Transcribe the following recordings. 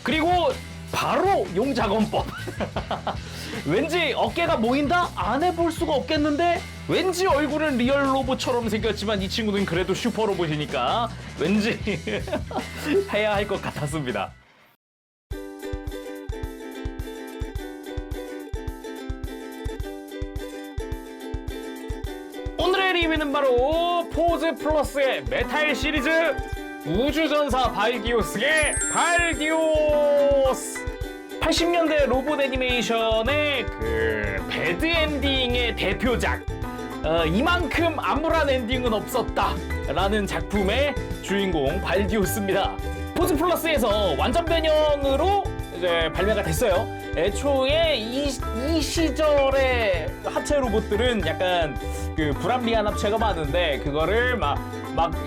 그리고 바로 용작원법. 왠지 어깨가 모인다? 안 해볼 수가 없겠는데 왠지 얼굴은 리얼 로봇처럼 생겼지만 이 친구는 그래도 슈퍼 로봇이니까 왠지 해야 할 것 같았습니다. 오늘의 리뷰는 바로 포즈 플러스의 메탈 시리즈 우주전사 발디오스의 발디오스. 80년대 로봇 애니메이션의 그 배드 엔딩의 대표작, 이만큼 암울한 엔딩은 없었다 라는 작품의 주인공 발디오스입니다. 포즈 플러스에서 완전 변형으로 이제 발매가 됐어요. 애초에 이 시절의 하체 로봇들은 약간 그 불합리한 합체가 많은데 그거를 막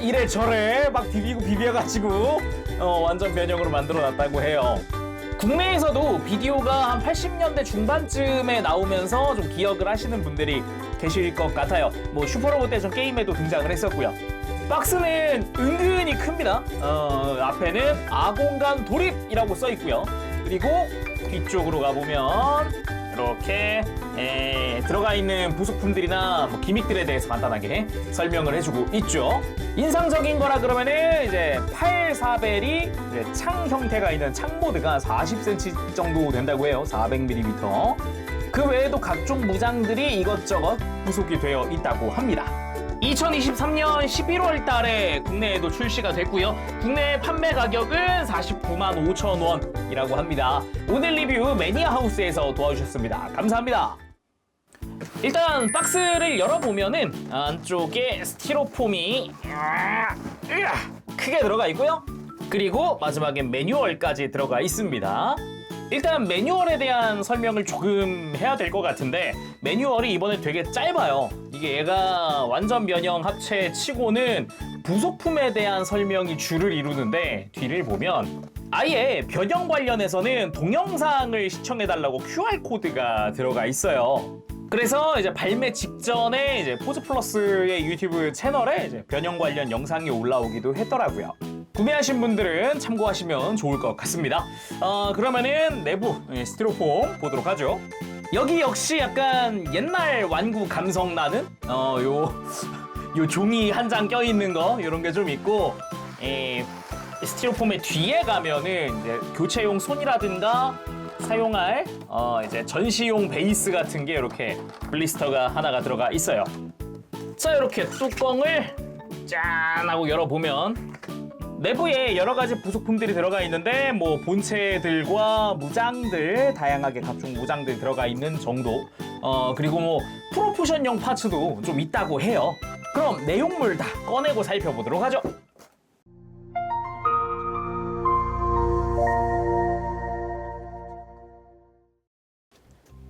이래저래 막 비벼가지고 완전 변형으로 만들어 놨다고 해요. 국내에서도 비디오가 한 80년대 중반쯤에 나오면서 좀 기억을 하시는 분들이 계실 것 같아요. 뭐 슈퍼로봇 대전 게임에도 등장을 했었고요. 박스는 은근히 큽니다. 앞에는 아공간 돌입이라고 써 있고요. 그리고 뒤쪽으로 가보면 이렇게 들어가 있는 부속품들이나 뭐 기믹들에 대해서 간단하게 설명을 해주고 있죠. 인상적인 거라 그러면은 이제 84벨이 이제 창 형태가 있는 창 모드가 40cm 정도 된다고 해요. 400mm. 그 외에도 각종 무장들이 이것저것 부속이 되어 있다고 합니다. 2023년 11월 달에 국내에도 출시가 됐고요. 국내 판매 가격은 49만 5천 원이라고 합니다. 오늘 리뷰 매니아하우스에서 도와주셨습니다. 감사합니다. 일단 박스를 열어보면은 안쪽에 스티로폼이 크게 들어가 있고요. 그리고 마지막에 매뉴얼까지 들어가 있습니다. 일단 매뉴얼에 대한 설명을 조금 해야 될 것 같은데 매뉴얼이 이번에 되게 짧아요. 이게 얘가 완전 변형 합체 치고는 부속품에 대한 설명이 주를 이루는데 뒤를 보면 아예 변형 관련해서는 동영상을 시청해달라고 QR코드가 들어가 있어요. 그래서 이제 발매 직전에 이제 포즈 플러스의 유튜브 채널에 이제 변형 관련 영상이 올라오기도 했더라고요. 구매하신 분들은 참고하시면 좋을 것 같습니다. 그러면은 내부 스티로폼 보도록 하죠. 여기 역시 약간 옛날 완구 감성 나는 요 종이 한 장 껴있는 거 이런 게 좀 있고 스티로폼의 뒤에 가면은 이제 교체용 손이라든가 사용할 이제 전시용 베이스 같은 게 이렇게 블리스터가 하나가 들어가 있어요. 자, 이렇게 뚜껑을 짠 하고 열어보면 내부에 여러 가지 부속품들이 들어가 있는데 뭐 본체들과 무장들, 다양하게 각종 무장들 들어가 있는 정도. 그리고 뭐 프로포션용 파츠도 좀 있다고 해요. 그럼 내용물 다 꺼내고 살펴보도록 하죠.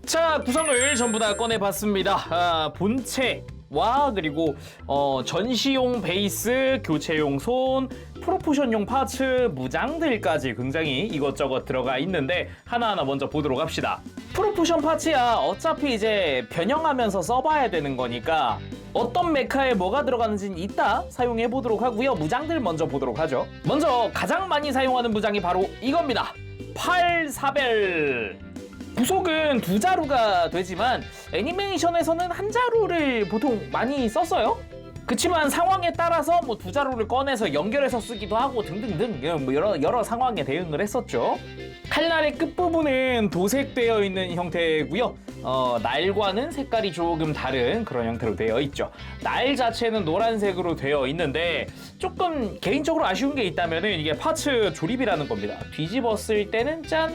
자, 구성을 전부 다 꺼내봤습니다. 본체와 그리고 전시용 베이스, 교체용 손, 프로포션용 파츠, 무장들까지 굉장히 이것저것 들어가 있는데 하나하나 먼저 보도록 합시다. 프로포션 파츠야 어차피 이제 변형하면서 써봐야 되는 거니까 어떤 메카에 뭐가 들어가는지는 이따 사용해보도록 하고요. 무장들 먼저 보도록 하죠. 먼저 가장 많이 사용하는 무장이 바로 이겁니다. 84벨. 부속은 두 자루가 되지만 애니메이션에서는 한 자루를 보통 많이 썼어요. 그치만 상황에 따라서 뭐 두 자루를 꺼내서 연결해서 쓰기도 하고 등등등 뭐 여러 상황에 대응을 했었죠. 칼날의 끝부분은 도색되어 있는 형태고요. 날과는 색깔이 조금 다른 그런 형태로 되어 있죠. 날 자체는 노란색으로 되어 있는데 조금 개인적으로 아쉬운 게 있다면은 이게 파츠 조립이라는 겁니다. 뒤집었을 때는 짠!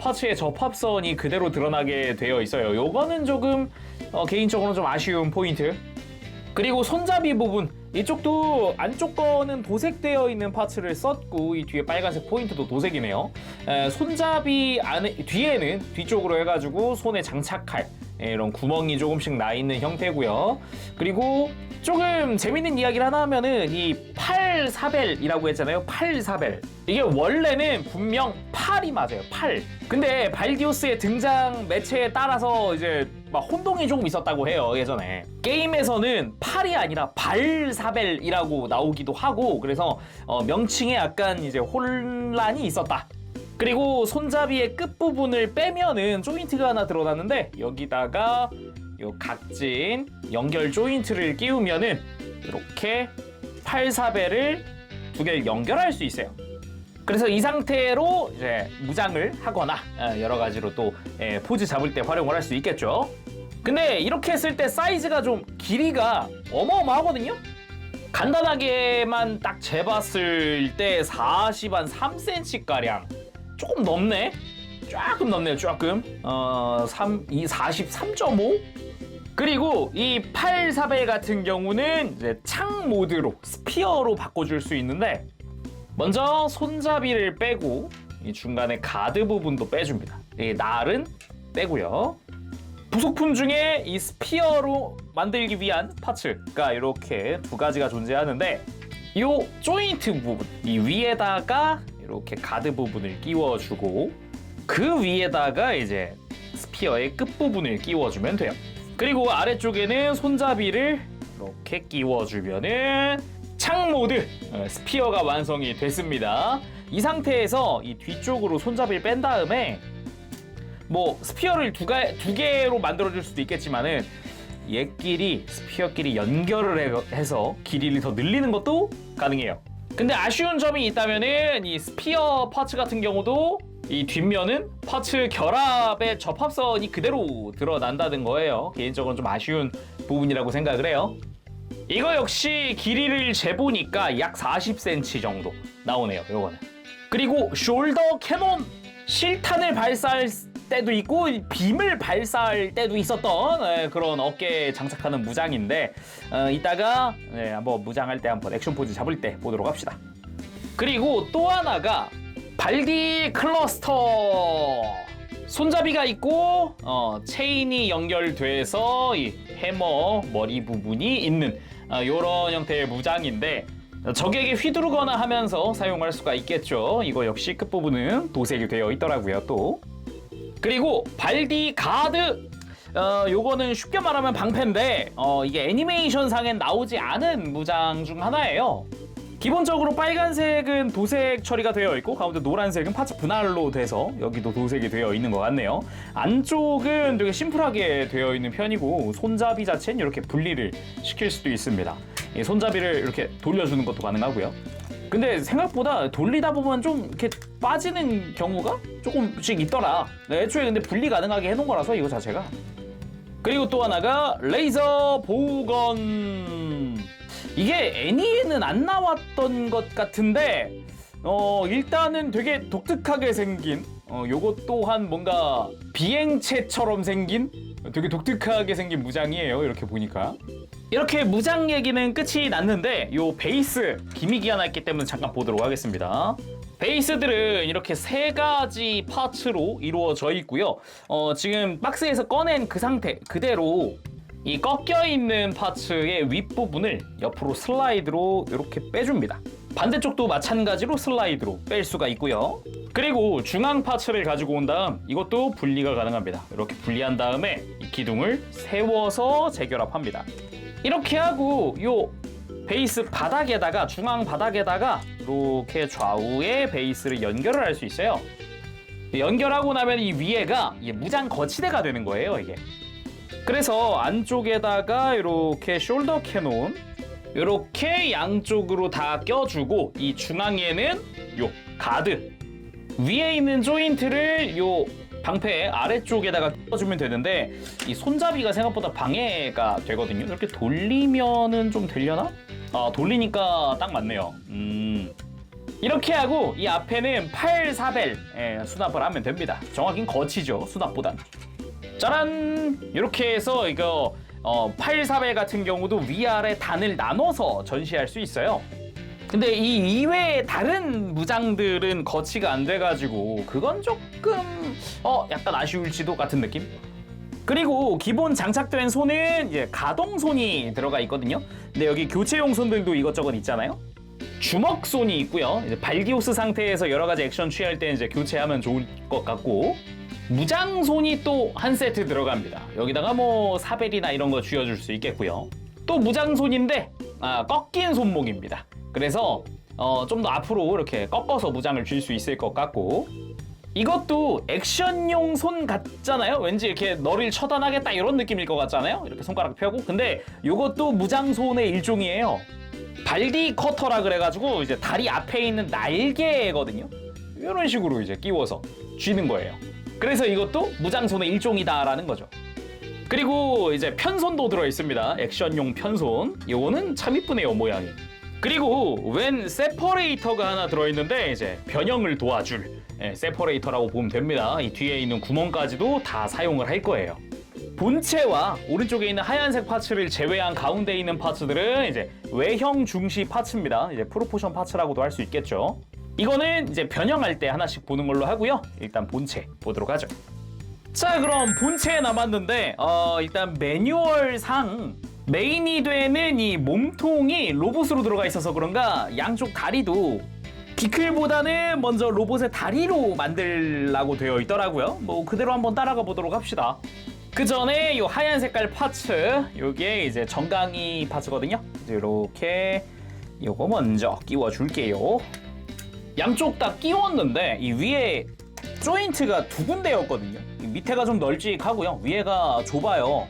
파츠의 접합선이 그대로 드러나게 되어 있어요. 요거는 조금 개인적으로 좀 아쉬운 포인트. 그리고 손잡이 부분, 이쪽도 안쪽 거는 도색되어 있는 파츠를 썼고 이 뒤에 빨간색 포인트도 도색이네요. 손잡이 뒤에는 뒤쪽으로 해가지고 손에 장착할 이런 구멍이 조금씩 나 있는 형태고요. 그리고 조금 재밌는 이야기를 하나 하면은 이 84벨이라고 했잖아요. 84벨. 이게 원래는 분명 8이 맞아요. 8. 근데 발디오스의 등장 매체에 따라서 이제 막 혼동이 조금 있었다고 해요. 예전에. 게임에서는 8이 아니라 발사벨이라고 나오기도 하고 그래서 명칭에 약간 이제 혼란이 있었다. 그리고 손잡이의 끝부분을 빼면은 조인트가 하나 들어가는데 여기다가 요 각진 연결 조인트를 끼우면은 이렇게 8사배를 두 개를 연결할 수 있어요. 그래서 이 상태로 이제 무장을 하거나 여러 가지로 또 포즈 잡을 때 활용을 할 수 있겠죠. 근데 이렇게 했을 때 사이즈가 좀 길이가 어마어마하거든요. 간단하게만 딱 재봤을 때 40한 3cm 가량 조금 넘네. 조금 넘네요. 조금 43.5. 그리고 이 8사배 같은 경우는 이제 창 모드로 스피어로 바꿔줄 수 있는데 먼저 손잡이를 빼고 이 중간에 가드 부분도 빼줍니다. 이 날은 빼고요. 부속품 중에 이 스피어로 만들기 위한 파츠가 이렇게 두 가지가 존재하는데 이 조인트 부분, 이 위에다가 이렇게 가드 부분을 끼워주고 그 위에다가 이제 스피어의 끝부분을 끼워주면 돼요. 그리고 아래쪽에는 손잡이를 이렇게 끼워주면은 창 모드 스피어가 완성이 됐습니다. 이 상태에서 이 뒤쪽으로 손잡이를 뺀 다음에 뭐 스피어를 두 개로 만들어줄 수도 있겠지만은 얘끼리 스피어끼리 연결을 해서 길이를 더 늘리는 것도 가능해요. 근데 아쉬운 점이 있다면은 이 스피어 파츠 같은 경우도 이 뒷면은 파츠 결합의 접합선이 그대로 드러난다는 거예요. 개인적으로는 좀 아쉬운 부분이라고 생각을 해요. 이거 역시 길이를 재보니까 약 40cm 정도 나오네요. 요거는. 그리고 숄더 캐논 실탄을 발사할 때도 있고 빔을 발사할 때도 있었던 그런 어깨에 장착하는 무장인데 이따가 한번 무장할 때 한번 액션 포즈 잡을 때 보도록 합시다. 그리고 또 하나가 발디 클러스터. 손잡이가 있고 체인이 연결돼서 이 해머 머리 부분이 있는 이런 형태의 무장인데 적에게 휘두르거나 하면서 사용할 수가 있겠죠. 이거 역시 끝부분은 도색이 되어 있더라고요. 또 그리고 발디 가드. 요거는 쉽게 말하면 방패인데 이게 애니메이션 상엔 나오지 않은 무장 중 하나예요. 기본적으로 빨간색은 도색 처리가 되어 있고 가운데 노란색은 파츠 분할로 돼서 여기도 도색이 되어 있는 것 같네요. 안쪽은 되게 심플하게 되어 있는 편이고 손잡이 자체는 이렇게 분리를 시킬 수도 있습니다. 이 손잡이를 이렇게 돌려주는 것도 가능하고요. 근데 생각보다 돌리다 보면 좀 이렇게 빠지는 경우가 조금씩 있더라. 애초에 근데 분리 가능하게 해놓은 거라서 이거 자체가. 그리고 또 하나가 레이저 보건. 이게 애니에는 안 나왔던 것 같은데 일단은 되게 독특하게 생긴 요것 또한 뭔가 비행체처럼 생긴 되게 독특하게 생긴 무장이에요. 이렇게 보니까 이렇게 무장 얘기는 끝이 났는데 요 베이스 기믹이 하나 있기 때문에 잠깐 보도록 하겠습니다. 베이스들은 이렇게 세 가지 파츠로 이루어져 있고요. 지금 박스에서 꺼낸 그 상태 그대로 이 꺾여있는 파츠의 윗부분을 옆으로 슬라이드로 이렇게 빼줍니다. 반대쪽도 마찬가지로 슬라이드로 뺄 수가 있고요. 그리고 중앙 파츠를 가지고 온 다음 이것도 분리가 가능합니다. 이렇게 분리한 다음에 이 기둥을 세워서 재결합합니다. 이렇게 하고 요 베이스 바닥에다가 중앙 바닥에다가 이렇게 좌우에 베이스를 연결을 할 수 있어요. 연결하고 나면 이 위에가 무장 거치대가 되는 거예요. 이게. 그래서 안쪽에다가 이렇게 숄더 캐논 이렇게 양쪽으로 다 껴주고 이 중앙에는 요 가드 위에 있는 조인트를 요 방패 아래쪽에다가 껴주면 되는데 이 손잡이가 생각보다 방해가 되거든요. 이렇게 돌리면은 좀 되려나? 돌리니까 딱 맞네요. 이렇게 하고 이 앞에는 8사벨 수납을 하면 됩니다. 정확히는 거치죠. 수납보단. 짜란! 이렇게 해서 이거 8사벨 같은 경우도 위아래 단을 나눠서 전시할 수 있어요. 근데 이 이외의 다른 무장들은 거치가 안 돼가지고 그건 조금 약간 아쉬울지도 같은 느낌? 그리고 기본 장착된 손은 이제 가동손이 들어가 있거든요. 근데 여기 교체용 손들도 이것저것 있잖아요. 주먹손이 있고요. 이제 발기호스 상태에서 여러 가지 액션 취할 때 이제 교체하면 좋을 것 같고 무장손이 또 한 세트 들어갑니다. 여기다가 뭐 사벨이나 이런 거 쥐어줄 수 있겠고요. 또 무장손인데 꺾인 손목입니다. 그래서 좀 더 앞으로 이렇게 꺾어서 무장을 쥘 수 있을 것 같고 이것도 액션용 손 같잖아요. 왠지 이렇게 너를 처단하겠다 이런 느낌일 것 같잖아요. 이렇게 손가락 펴고. 근데 이것도 무장손의 일종이에요. 발디 커터라 그래가지고 이제 다리 앞에 있는 날개거든요. 이런 식으로 이제 끼워서 쥐는 거예요. 그래서 이것도 무장손의 일종이다라는 거죠. 그리고 이제 편손도 들어있습니다. 액션용 편손. 요거는 참 이쁘네요, 모양이. 그리고 웬 세퍼레이터가 하나 들어있는데 이제 변형을 도와줄 세퍼레이터라고 보면 됩니다. 이 뒤에 있는 구멍까지도 다 사용을 할 거예요. 본체와 오른쪽에 있는 하얀색 파츠를 제외한 가운데 있는 파츠들은 이제 외형 중시 파츠입니다. 이제 프로포션 파츠라고도 할 수 있겠죠. 이거는 이제 변형할 때 하나씩 보는 걸로 하고요. 일단 본체 보도록 하죠. 자, 그럼 본체에 남았는데 일단 매뉴얼상 메인이 되는 이 몸통이 로봇으로 들어가 있어서 그런가 양쪽 다리도 비클보다는 먼저 로봇의 다리로 만들라고 되어 있더라고요. 뭐 그대로 한번 따라가 보도록 합시다. 그 전에 이 하얀 색깔 파츠, 요게 이제 정강이 파츠거든요. 이렇게 요거 먼저 끼워 줄게요. 양쪽 다 끼웠는데 이 위에 조인트가 두 군데였거든요. 이 밑에가 좀 널찍하고요. 위에가 좁아요.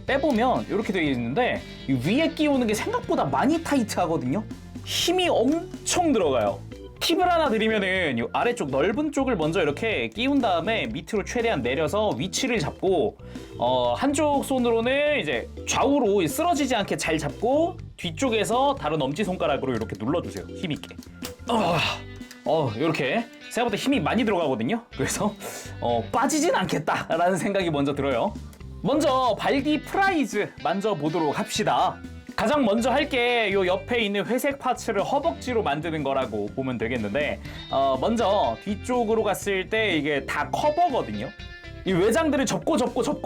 빼보면 이렇게 되어 있는데 이 위에 끼우는 게 생각보다 많이 타이트하거든요. 힘이 엄청 들어가요. 팁을 하나 드리면은 이 아래쪽 넓은 쪽을 먼저 이렇게 끼운 다음에 밑으로 최대한 내려서 위치를 잡고 한쪽 손으로는 이제 좌우로 쓰러지지 않게 잘 잡고 뒤쪽에서 다른 엄지손가락으로 이렇게 눌러주세요. 힘있게. 이렇게 생각보다 힘이 많이 들어가거든요. 그래서 빠지진 않겠다라는 생각이 먼저 들어요. 먼저 발디 프라이즈 만져보도록 합시다. 가장 먼저 할 게 요 옆에 있는 회색 파츠를 허벅지로 만드는 거라고 보면 되겠는데 먼저 뒤쪽으로 갔을 때 이게 다 커버거든요. 이 외장들을 접고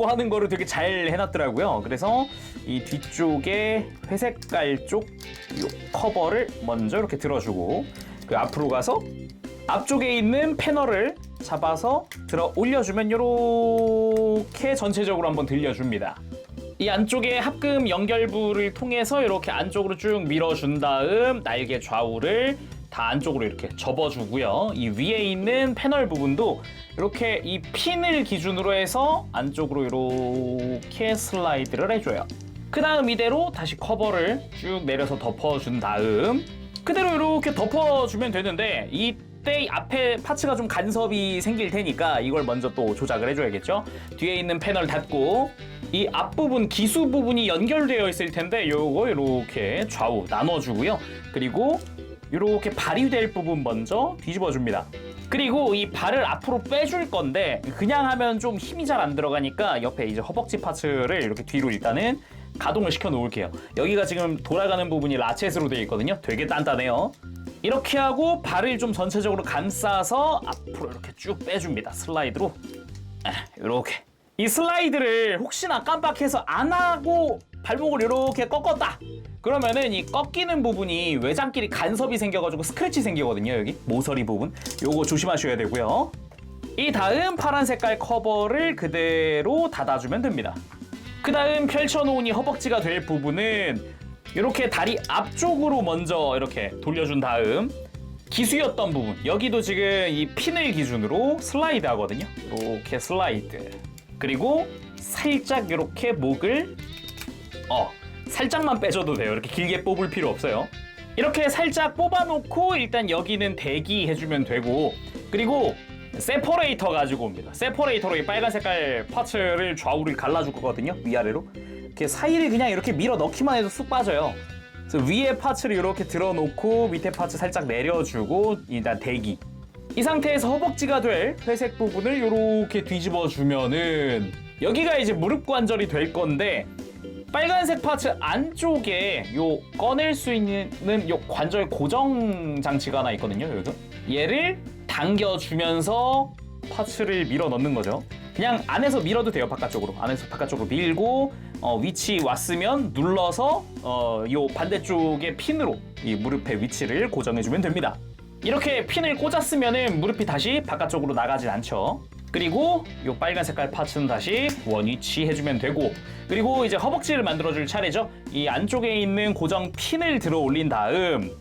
하는 거를 되게 잘 해놨더라고요. 그래서 이 뒤쪽에 회색깔 쪽 요 커버를 먼저 이렇게 들어주고 그 앞으로 가서 앞쪽에 있는 패널을 잡아서 들어 올려주면 이렇게 전체적으로 한번 들려줍니다. 이 안쪽에 합금 연결부를 통해서 이렇게 안쪽으로 쭉 밀어준 다음 날개 좌우를 다 안쪽으로 이렇게 접어주고요. 이 위에 있는 패널 부분도 이렇게 이 핀을 기준으로 해서 안쪽으로 이렇게 슬라이드를 해줘요. 그 다음 이대로 다시 커버를 쭉 내려서 덮어준 다음 그대로 이렇게 덮어주면 되는데 이때 앞에 파츠가 좀 간섭이 생길 테니까 이걸 먼저 또 조작을 해줘야겠죠. 뒤에 있는 패널 닫고 이 앞부분 기수 부분이 연결되어 있을 텐데 요거 이렇게 좌우 나눠주고요. 그리고 이렇게 발이 될 부분 먼저 뒤집어 줍니다. 그리고 이 발을 앞으로 빼줄 건데 그냥 하면 좀 힘이 잘 안 들어가니까 옆에 이제 허벅지 파츠를 이렇게 뒤로 일단은 가동을 시켜 놓을게요. 여기가 지금 돌아가는 부분이 라쳇으로 되어 있거든요. 되게 단단해요. 이렇게 하고 발을 좀 전체적으로 감싸서 앞으로 이렇게 쭉 빼줍니다. 슬라이드로 이렇게. 이 슬라이드를 혹시나 깜빡해서 안 하고 발목을 이렇게 꺾었다 그러면은 이 꺾이는 부분이 외장끼리 간섭이 생겨가지고 스크래치 생기거든요. 여기 모서리 부분 요거 조심하셔야 되고요. 이 다음 파란 색깔 커버를 그대로 닫아주면 됩니다. 그 다음 펼쳐놓은 이 허벅지가 될 부분은 이렇게 다리 앞쪽으로 먼저 이렇게 돌려준 다음 기수였던 부분 여기도 지금 이 핀을 기준으로 슬라이드 하거든요. 이렇게 슬라이드. 그리고 살짝 이렇게 목을 살짝만 빼줘도 돼요. 이렇게 길게 뽑을 필요 없어요. 이렇게 살짝 뽑아놓고 일단 여기는 대기해주면 되고 그리고 세퍼레이터 가지고 옵니다. 세퍼레이터로 이 빨간 색깔 파츠를 좌우를 갈라줄 거거든요. 위아래로 이렇게 사이를 그냥 이렇게 밀어 넣기만 해도 쑥 빠져요. 그래서 위에 파츠를 이렇게 들어놓고 밑에 파츠 살짝 내려주고 일단 대기. 이 상태에서 허벅지가 될 회색 부분을 이렇게 뒤집어 주면은 여기가 이제 무릎 관절이 될 건데 빨간색 파츠 안쪽에 요 꺼낼 수 있는 요 관절 고정 장치가 하나 있거든요. 여기 얘를 당겨주면서 파츠를 밀어 넣는 거죠. 그냥 안에서 밀어도 돼요. 바깥쪽으로 안에서 바깥쪽으로 밀고 위치 왔으면 눌러서 요 반대쪽의 핀으로 이 무릎의 위치를 고정해주면 됩니다. 이렇게 핀을 꽂았으면은 무릎이 다시 바깥쪽으로 나가진 않죠. 그리고 이 빨간 색깔 파츠는 다시 원위치 해주면 되고 그리고 이제 허벅지를 만들어줄 차례죠. 이 안쪽에 있는 고정 핀을 들어 올린 다음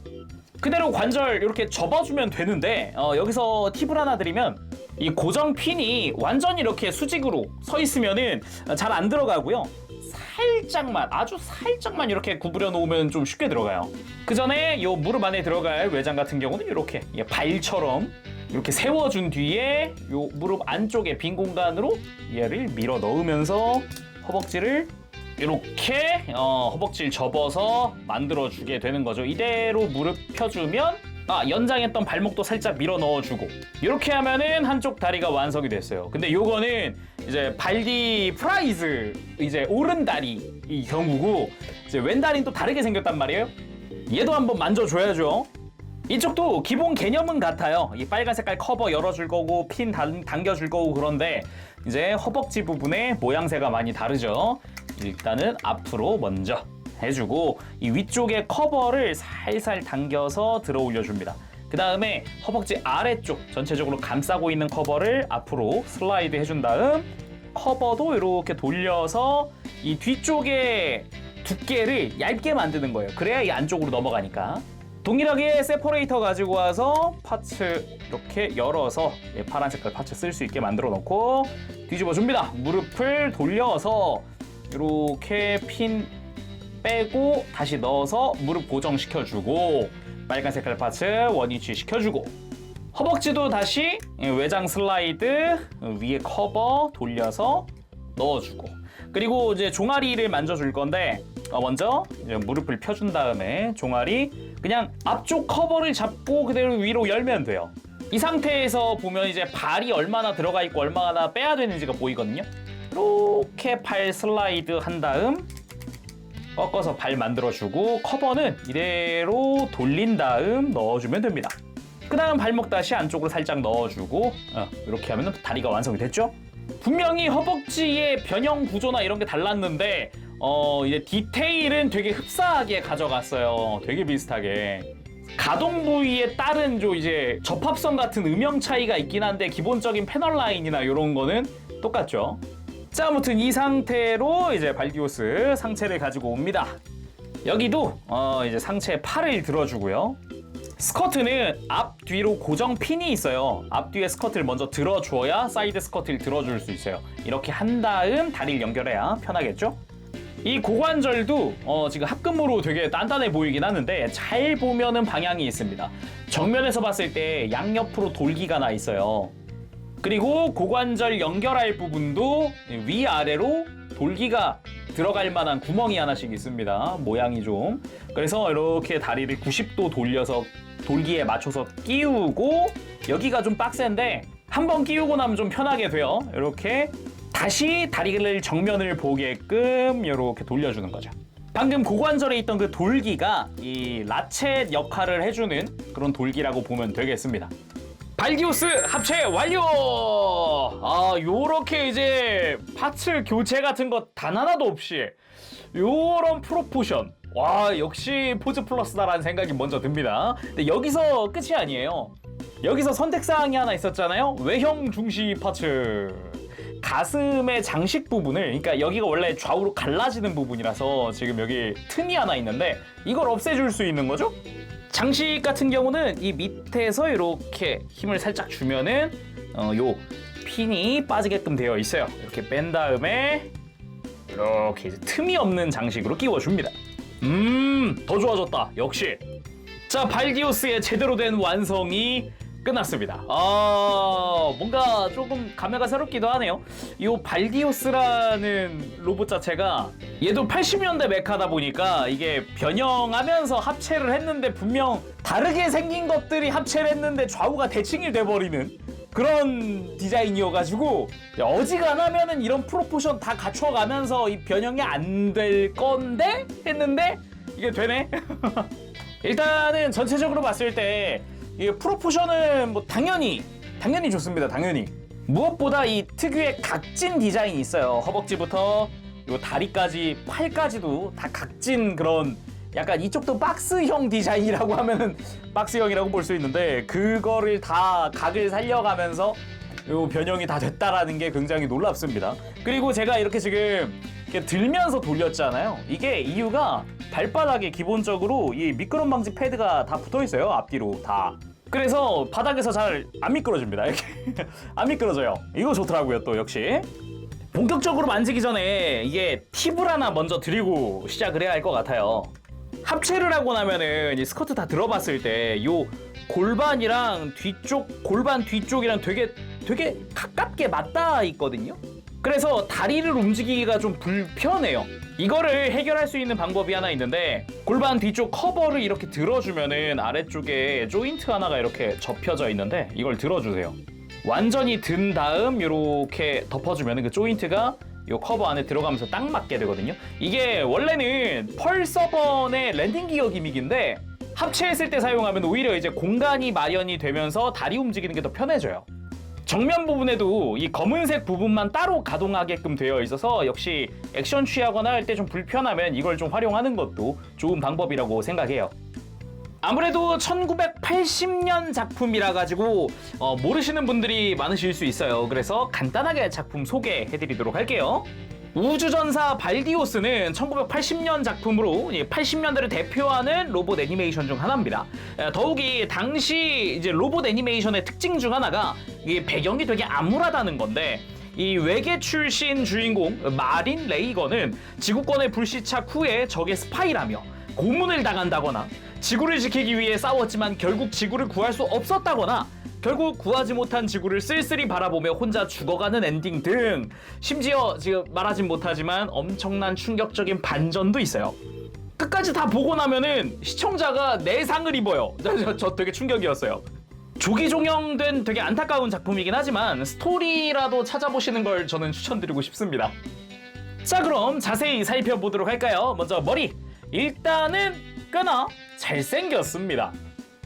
그대로 관절 이렇게 접어주면 되는데 여기서 팁을 하나 드리면 이 고정 핀이 완전히 이렇게 수직으로 서 있으면은 잘 안 들어가고요. 살짝만, 아주 살짝만 이렇게 구부려 놓으면 좀 쉽게 들어가요. 그 전에 이 무릎 안에 들어갈 외장 같은 경우는 이렇게 발처럼 이렇게 세워준 뒤에 이 무릎 안쪽에 빈 공간으로 얘를 밀어 넣으면서 허벅지를 이렇게 허벅지를 접어서 만들어주게 되는 거죠. 이대로 무릎 펴주면 연장했던 발목도 살짝 밀어 넣어주고 이렇게 하면은 한쪽 다리가 완성이 됐어요. 근데 요거는 이제 발디 프라이즈 이제 오른 다리 이 경우고 이제 왼 다리는 또 다르게 생겼단 말이에요. 얘도 한번 만져줘야죠. 이쪽도 기본 개념은 같아요. 이 빨간 색깔 커버 열어줄 거고 핀 당겨줄 거고 그런데 이제 허벅지 부분의 모양새가 많이 다르죠. 일단은 앞으로 먼저 해주고 이 위쪽에 커버를 살살 당겨서 들어 올려줍니다. 그 다음에 허벅지 아래쪽 전체적으로 감싸고 있는 커버를 앞으로 슬라이드 해준 다음 커버도 이렇게 돌려서 이 뒤쪽에 두께를 얇게 만드는 거예요. 그래야 이 안쪽으로 넘어가니까. 동일하게 세퍼레이터 가지고 와서 파츠 이렇게 열어서 파란 색깔 파츠 쓸 수 있게 만들어 놓고 뒤집어 줍니다. 무릎을 돌려서 이렇게 핀 빼고 다시 넣어서 무릎 고정시켜주고 빨간 색깔 파츠 원위치 시켜주고 허벅지도 다시 외장 슬라이드 위에 커버 돌려서 넣어주고 그리고 이제 종아리를 만져줄 건데 먼저 이제 무릎을 펴준 다음에 종아리 그냥 앞쪽 커버를 잡고 그대로 위로 열면 돼요. 이 상태에서 보면 이제 발이 얼마나 들어가 있고 얼마나 빼야 되는지가 보이거든요. 이렇게 발 슬라이드 한 다음 꺾어서 발 만들어주고 커버는 이대로 돌린 다음 넣어주면 됩니다. 그 다음 발목 다시 안쪽으로 살짝 넣어주고 이렇게 하면 다리가 완성이 됐죠? 분명히 허벅지의 변형 구조나 이런 게 달랐는데 이제 디테일은 되게 흡사하게 가져갔어요. 되게 비슷하게. 가동 부위에 따른 이제 접합성 같은 음영 차이가 있긴 한데 기본적인 패널 라인이나 이런 거는 똑같죠. 자, 아무튼 이 상태로 이제 발디오스 상체를 가지고 옵니다. 여기도 이제 상체 팔을 들어주고요. 스커트는 앞뒤로 고정 핀이 있어요. 앞뒤에 스커트를 먼저 들어줘야 사이드 스커트를 들어줄 수 있어요. 이렇게 한 다음 다리를 연결해야 편하겠죠? 이 고관절도 지금 합금으로 되게 단단해 보이긴 하는데 잘 보면은 방향이 있습니다. 정면에서 봤을 때 양옆으로 돌기가 나 있어요. 그리고 고관절 연결할 부분도 위아래로 돌기가 들어갈 만한 구멍이 하나씩 있습니다. 모양이 좀. 그래서 이렇게 다리를 90도 돌려서 돌기에 맞춰서 끼우고 여기가 좀 빡센데 한번 끼우고 나면 좀 편하게 돼요. 이렇게 다시 다리를 정면을 보게끔 이렇게 돌려주는 거죠. 방금 고관절에 있던 그 돌기가 이 라쳇 역할을 해주는 그런 돌기라고 보면 되겠습니다. 발디오스 합체 완료! 요렇게 이제 파츠 교체 같은 거 단 하나도 없이 요런 프로포션. 와, 역시 포즈 플러스다라는 생각이 먼저 듭니다. 근데 여기서 끝이 아니에요. 여기서 선택사항이 하나 있었잖아요. 외형 중시 파츠. 가슴의 장식 부분을, 그러니까 여기가 원래 좌우로 갈라지는 부분이라서 지금 여기 틈이 하나 있는데 이걸 없애줄 수 있는 거죠? 장식 같은 경우는 이 밑에서 이렇게 힘을 살짝 주면은 요 핀이 빠지게끔 되어 있어요. 이렇게 뺀 다음에 이렇게 이제 틈이 없는 장식으로 끼워줍니다. 더 좋아졌다. 역시. 자, 발디오스의 제대로 된 완성이 끝났습니다. 뭔가 조금 감회가 새롭기도 하네요. 이 발디오스라는 로봇 자체가 얘도 80년대 메카다 보니까 이게 변형하면서 합체를 했는데 분명 다르게 생긴 것들이 합체를 했는데 좌우가 대칭이 돼버리는 그런 디자인이어가지고 어지간하면은 이런 프로포션 다 갖춰가면서 이 변형이 안 될 건데 했는데 이게 되네. 일단은 전체적으로 봤을 때 이 프로포션은 뭐 당연히 좋습니다. 당연히. 무엇보다 이 특유의 각진 디자인이 있어요. 허벅지부터 요 다리까지 팔까지도 다 각진 그런 약간 이쪽도 박스형 디자인이라고 하면은 박스형이라고 볼 수 있는데 그거를 다 각을 살려가면서 요 변형이 다 됐다라는 게 굉장히 놀랍습니다. 그리고 제가 이렇게 지금 이렇게 들면서 돌렸잖아요. 이게 이유가 발바닥에 기본적으로 이 미끄럼 방지 패드가 다 붙어 있어요. 앞뒤로 다. 그래서 바닥에서 잘 안 미끄러집니다. 이렇게 안 미끄러져요. 이거 좋더라고요. 또 역시 본격적으로 만지기 전에 이게 팁을 하나 먼저 드리고 시작을 해야 할 것 같아요. 합체를 하고 나면은 이 스커트 다 들어봤을 때 요 골반이랑 골반 뒤쪽이랑 되게 가깝게 맞닿아 있거든요. 그래서 다리를 움직이기가 좀 불편해요. 이거를 해결할 수 있는 방법이 하나 있는데, 골반 뒤쪽 커버를 이렇게 들어주면은 아래쪽에 조인트 하나가 이렇게 접혀져 있는데 이걸 들어주세요. 완전히 든 다음 이렇게 덮어주면 그 조인트가 이 커버 안에 들어가면서 딱 맞게 되거든요. 이게 원래는 펄서번의 랜딩 기어 기믹인데 합체했을 때 사용하면 오히려 이제 공간이 마련이 되면서 다리 움직이는 게 더 편해져요. 정면 부분에도 이 검은색 부분만 따로 가동하게끔 되어 있어서 역시 액션 취하거나 할 때 좀 불편하면 이걸 좀 활용하는 것도 좋은 방법이라고 생각해요. 아무래도 1980년 작품이라 가지고 모르시는 분들이 많으실 수 있어요. 그래서 간단하게 작품 소개해드리도록 할게요. 우주전사 발디오스는 1980년 작품으로 80년대를 대표하는 로봇 애니메이션 중 하나입니다. 더욱이 당시 이제 로봇 애니메이션의 특징 중 하나가 이 배경이 되게 암울하다는 건데, 이 외계 출신 주인공 마린 레이건은 지구권에 불시착 후에 적의 스파이라며 고문을 당한다거나, 지구를 지키기 위해 싸웠지만 결국 지구를 구할 수 없었다거나, 결국 구하지 못한 지구를 쓸쓸히 바라보며 혼자 죽어가는 엔딩 등, 심지어 지금 말하진 못하지만 엄청난 충격적인 반전도 있어요. 끝까지 다 보고 나면은 시청자가 내상을 입어요. 저 되게 충격이었어요. 조기종영된 되게 안타까운 작품이긴 하지만 스토리라도 찾아보시는 걸 저는 추천드리고 싶습니다. 자, 그럼 자세히 살펴보도록 할까요? 먼저 머리. 일단은 꽤나 잘생겼습니다.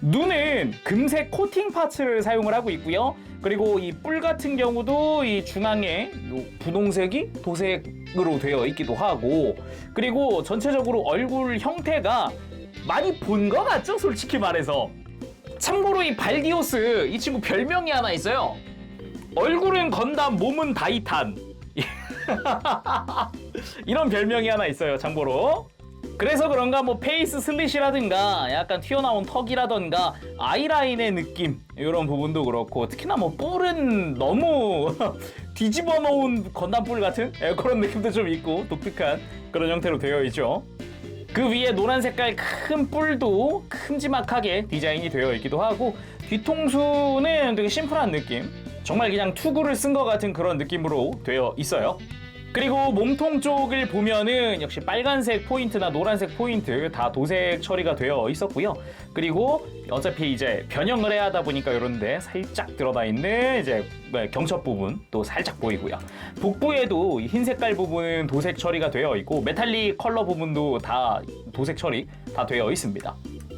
눈은 금색 코팅 파츠를 사용을 하고 있고요. 그리고 이 뿔 같은 경우도 이 중앙에 분홍색이 도색으로 되어 있기도 하고, 그리고 전체적으로 얼굴 형태가 많이 본 것 같죠? 솔직히 말해서. 참고로 이 발디오스, 이 친구 별명이 하나 있어요. 얼굴은 건담, 몸은 다이탄. 이런 별명이 하나 있어요, 참고로. 그래서 그런가 뭐 페이스 슬릿이라든가 약간 튀어나온 턱이라든가 아이라인의 느낌, 이런 부분도 그렇고, 특히나 뭐 뿔은 너무 뒤집어 놓은 건담뿔 같은 그런 느낌도 좀 있고 독특한 그런 형태로 되어 있죠. 그 위에 노란 색깔 큰 뿔도 큼지막하게 디자인이 되어 있기도 하고, 뒤통수는 되게 심플한 느낌, 정말 그냥 투구를 쓴 것 같은 그런 느낌으로 되어 있어요. 그리고 몸통 쪽을 보면은 역시 빨간색 포인트나 노란색 포인트 다 도색 처리가 되어 있었고요. 그리고 어차피 이제 변형을 해야 하다 보니까 이런데 살짝 들어가 있는 이제 경첩 부분 또 살짝 보이고요. 복부에도 흰 색깔 부분은 도색 처리가 되어 있고, 메탈릭 컬러 부분도 다 도색 처리 다 되어 있습니다.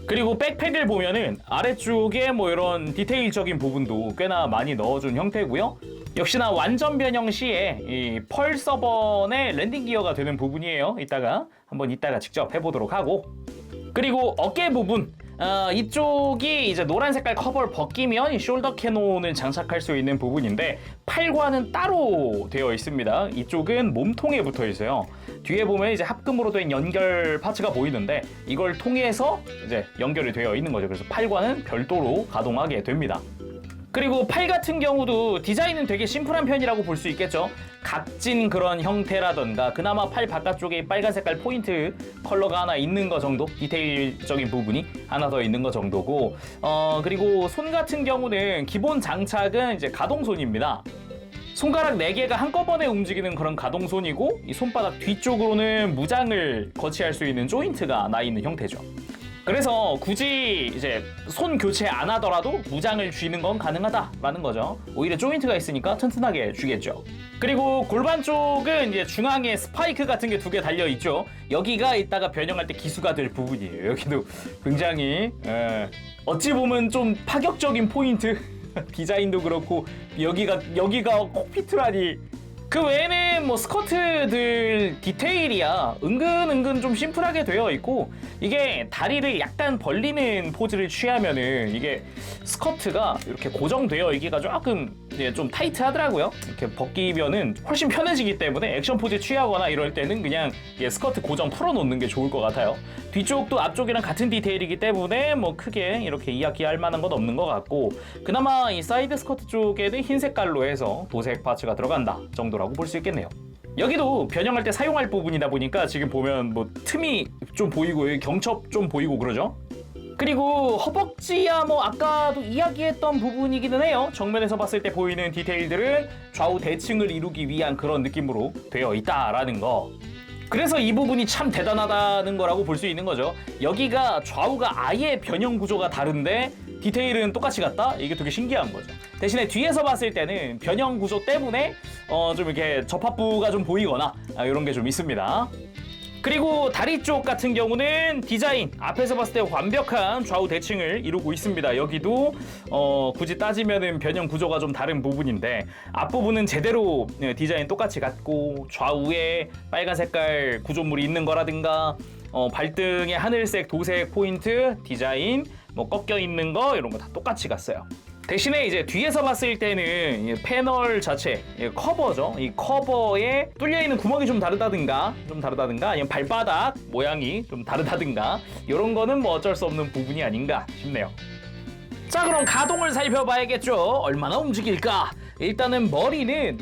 그리고 백팩을 보면은 아래쪽에 뭐 이런 디테일적인 부분도 꽤나 많이 넣어준 형태고요. 역시나 완전 변형 시에 이 펄서번의 랜딩 기어가 되는 부분이에요. 이따가 직접 해보도록 하고, 그리고 어깨 부분, 이쪽이 이제 노란 색깔 커버를 벗기면 이 숄더 캐논을 장착할 수 있는 부분인데, 팔과는 따로 되어 있습니다. 이쪽은 몸통에 붙어 있어요. 뒤에 보면 이제 합금으로 된 연결 파츠가 보이는데 이걸 통해서 이제 연결이 되어 있는 거죠. 그래서 팔과는 별도로 가동하게 됩니다. 그리고 팔 같은 경우도 디자인은 되게 심플한 편이라고 볼 수 있겠죠. 각진 그런 형태라던가, 그나마 팔 바깥쪽에 빨간 색깔 포인트 컬러가 하나 있는 거 정도, 디테일적인 부분이 하나 더 있는 거 정도고, 그리고 손 같은 경우는 기본 장착은 이제 가동손입니다. 손가락 4개가 한꺼번에 움직이는 그런 가동손이고, 이 손바닥 뒤쪽으로는 무장을 거치할 수 있는 조인트가 나 있는 형태죠. 그래서 굳이 이제 손 교체 안 하더라도 무장을 쥐는 건 가능하다라는 거죠. 오히려 조인트가 있으니까 튼튼하게 쥐겠죠. 그리고 골반 쪽은 이제 중앙에 스파이크 같은 게 2개 달려 있죠. 여기가 이따가 변형할 때 기수가 될 부분이에요. 여기도 굉장히 어찌 보면 좀 파격적인 포인트. 디자인도 그렇고, 여기가 콕피트라니. 그 외에는 뭐 스커트들 디테일이야 은근 좀 심플하게 되어 있고, 이게 다리를 약간 벌리는 포즈를 취하면은 이게 스커트가 이렇게 고정되어 있기가 조금 좀 타이트하더라고요. 이렇게 벗기면은 훨씬 편해지기 때문에 액션 포즈 취하거나 이럴 때는 그냥 스커트 고정 풀어놓는 게 좋을 것 같아요. 뒤쪽도 앞쪽이랑 같은 디테일이기 때문에 뭐 크게 이렇게 이야기할 만한 건 없는 것 같고, 그나마 이 사이드 스커트 쪽에는 흰 색깔로 해서 도색 파츠가 들어간다 정도라고 볼 수 있겠네요. 여기도 변형할 때 사용할 부분이다 보니까 지금 보면 뭐 틈이 좀 보이고 경첩 좀 보이고 그러죠. 그리고 허벅지야 뭐 아까도 이야기했던 부분이기는 해요. 정면에서 봤을 때 보이는 디테일들은 좌우 대칭을 이루기 위한 그런 느낌으로 되어 있다라는 거. 그래서 이 부분이 참 대단하다는 거라고 볼 수 있는 거죠. 여기가 좌우가 아예 변형 구조가 다른데 디테일은 똑같이 같다? 이게 되게 신기한 거죠. 대신에 뒤에서 봤을 때는 변형 구조 때문에 좀 이렇게 접합부가 좀 보이거나 이런 게 좀 있습니다. 그리고 다리 쪽 같은 경우는 디자인 앞에서 봤을 때 완벽한 좌우 대칭을 이루고 있습니다. 여기도 굳이 따지면은 변형 구조가 좀 다른 부분인데 앞부분은 제대로 디자인 똑같이 같고 좌우에 빨간 색깔 구조물이 있는 거라든가 발등에 하늘색 도색 포인트 디자인 뭐 꺾여 있는 거 이런 거 다 똑같이 갔어요. 대신에 이제 뒤에서 봤을 때는 패널 자체 커버죠. 이 커버에 뚫려 있는 구멍이 좀 다르다든가 아니면 발바닥 모양이 좀 다르다든가 이런 거는 뭐 어쩔 수 없는 부분이 아닌가 싶네요. 자, 그럼 가동을 살펴봐야겠죠. 얼마나 움직일까? 일단은 머리는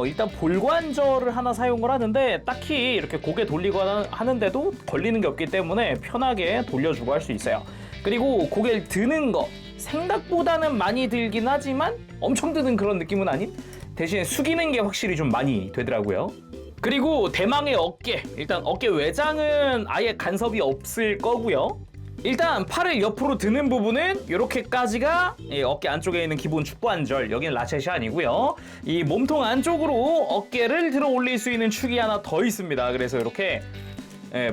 일단 볼관절을 하나 사용을 하는데 딱히 이렇게 고개 돌리거나 하는데도 걸리는 게 없기 때문에 편하게 돌려주고 할 수 있어요. 그리고 고개를 드는 거 생각보다는 많이 들긴 하지만 엄청 드는 그런 느낌은 아닌, 대신에 숙이는 게 확실히 좀 많이 되더라고요. 그리고 대망의 어깨, 일단 어깨 외장은 아예 간섭이 없을 거고요. 일단 팔을 옆으로 드는 부분은 이렇게까지가 어깨 안쪽에 있는 기본 축관절, 여기는 라쳇이 아니고요. 이 몸통 안쪽으로 어깨를 들어 올릴 수 있는 축이 하나 더 있습니다. 그래서 이렇게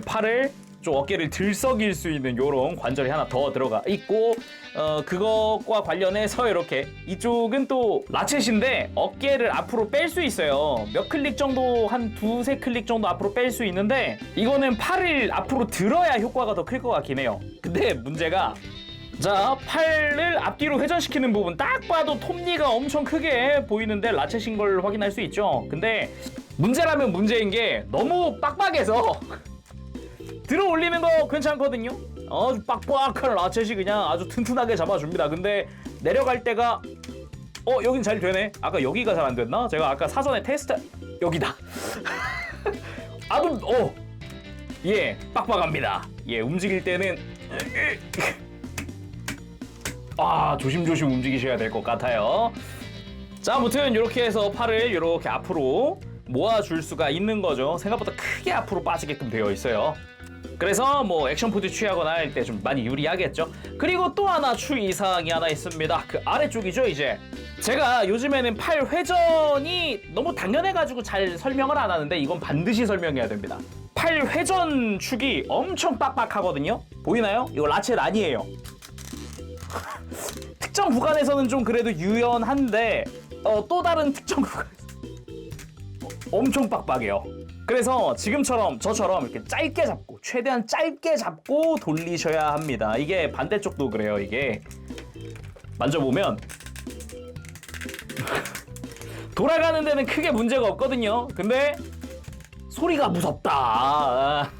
팔을 좀 어깨를 들썩일 수 있는 이런 관절이 하나 더 들어가 있고, 그것과 관련해서 이렇게 이쪽은 또 라쳇인데 어깨를 앞으로 뺄 수 있어요. 몇 클릭 정도, 한 두세 클릭 정도 앞으로 뺄 수 있는데 이거는 팔을 앞으로 들어야 효과가 더 클 것 같긴 해요. 근데 문제가, 자, 팔을 앞뒤로 회전시키는 부분 딱 봐도 톱니가 엄청 크게 보이는데 라쳇인 걸 확인할 수 있죠. 근데 문제라면 문제인 게 너무 빡빡해서 들어 올리는 거 괜찮거든요. 아주 빡빡한 라쳇이 그냥 아주 튼튼하게 잡아줍니다. 근데 내려갈 때가 여긴 잘 되네. 아까 여기가 잘 안 됐나? 제가 아까 사전에 테스트 여기다. 아주 빡빡합니다. 움직일 때는 조심조심 움직이셔야 될 것 같아요. 자, 아무튼 이렇게 해서 팔을 이렇게 앞으로 모아줄 수가 있는 거죠. 생각보다 크게 앞으로 빠지게끔 되어 있어요. 그래서 뭐 액션 포즈 취하거나 할 때 좀 많이 유리하겠죠. 그리고 또 하나 주의사항이 하나 있습니다. 그 아래쪽이죠. 이제 제가 요즘에는 팔 회전이 너무 당연해가지고 잘 설명을 안 하는데 이건 반드시 설명해야 됩니다. 팔 회전 축이 엄청 빡빡하거든요. 보이나요? 이거 라쳇 아니에요. 특정 구간에서는 좀 그래도 유연한데 또 다른 특정 구간에서 엄청 빡빡해요. 그래서 지금처럼 저처럼 이렇게 짧게 잡고 최대한 짧게 잡고 돌리셔야 합니다. 이게 반대쪽도 그래요. 이게 만져보면 돌아가는 데는 크게 문제가 없거든요. 근데 소리가 무섭다.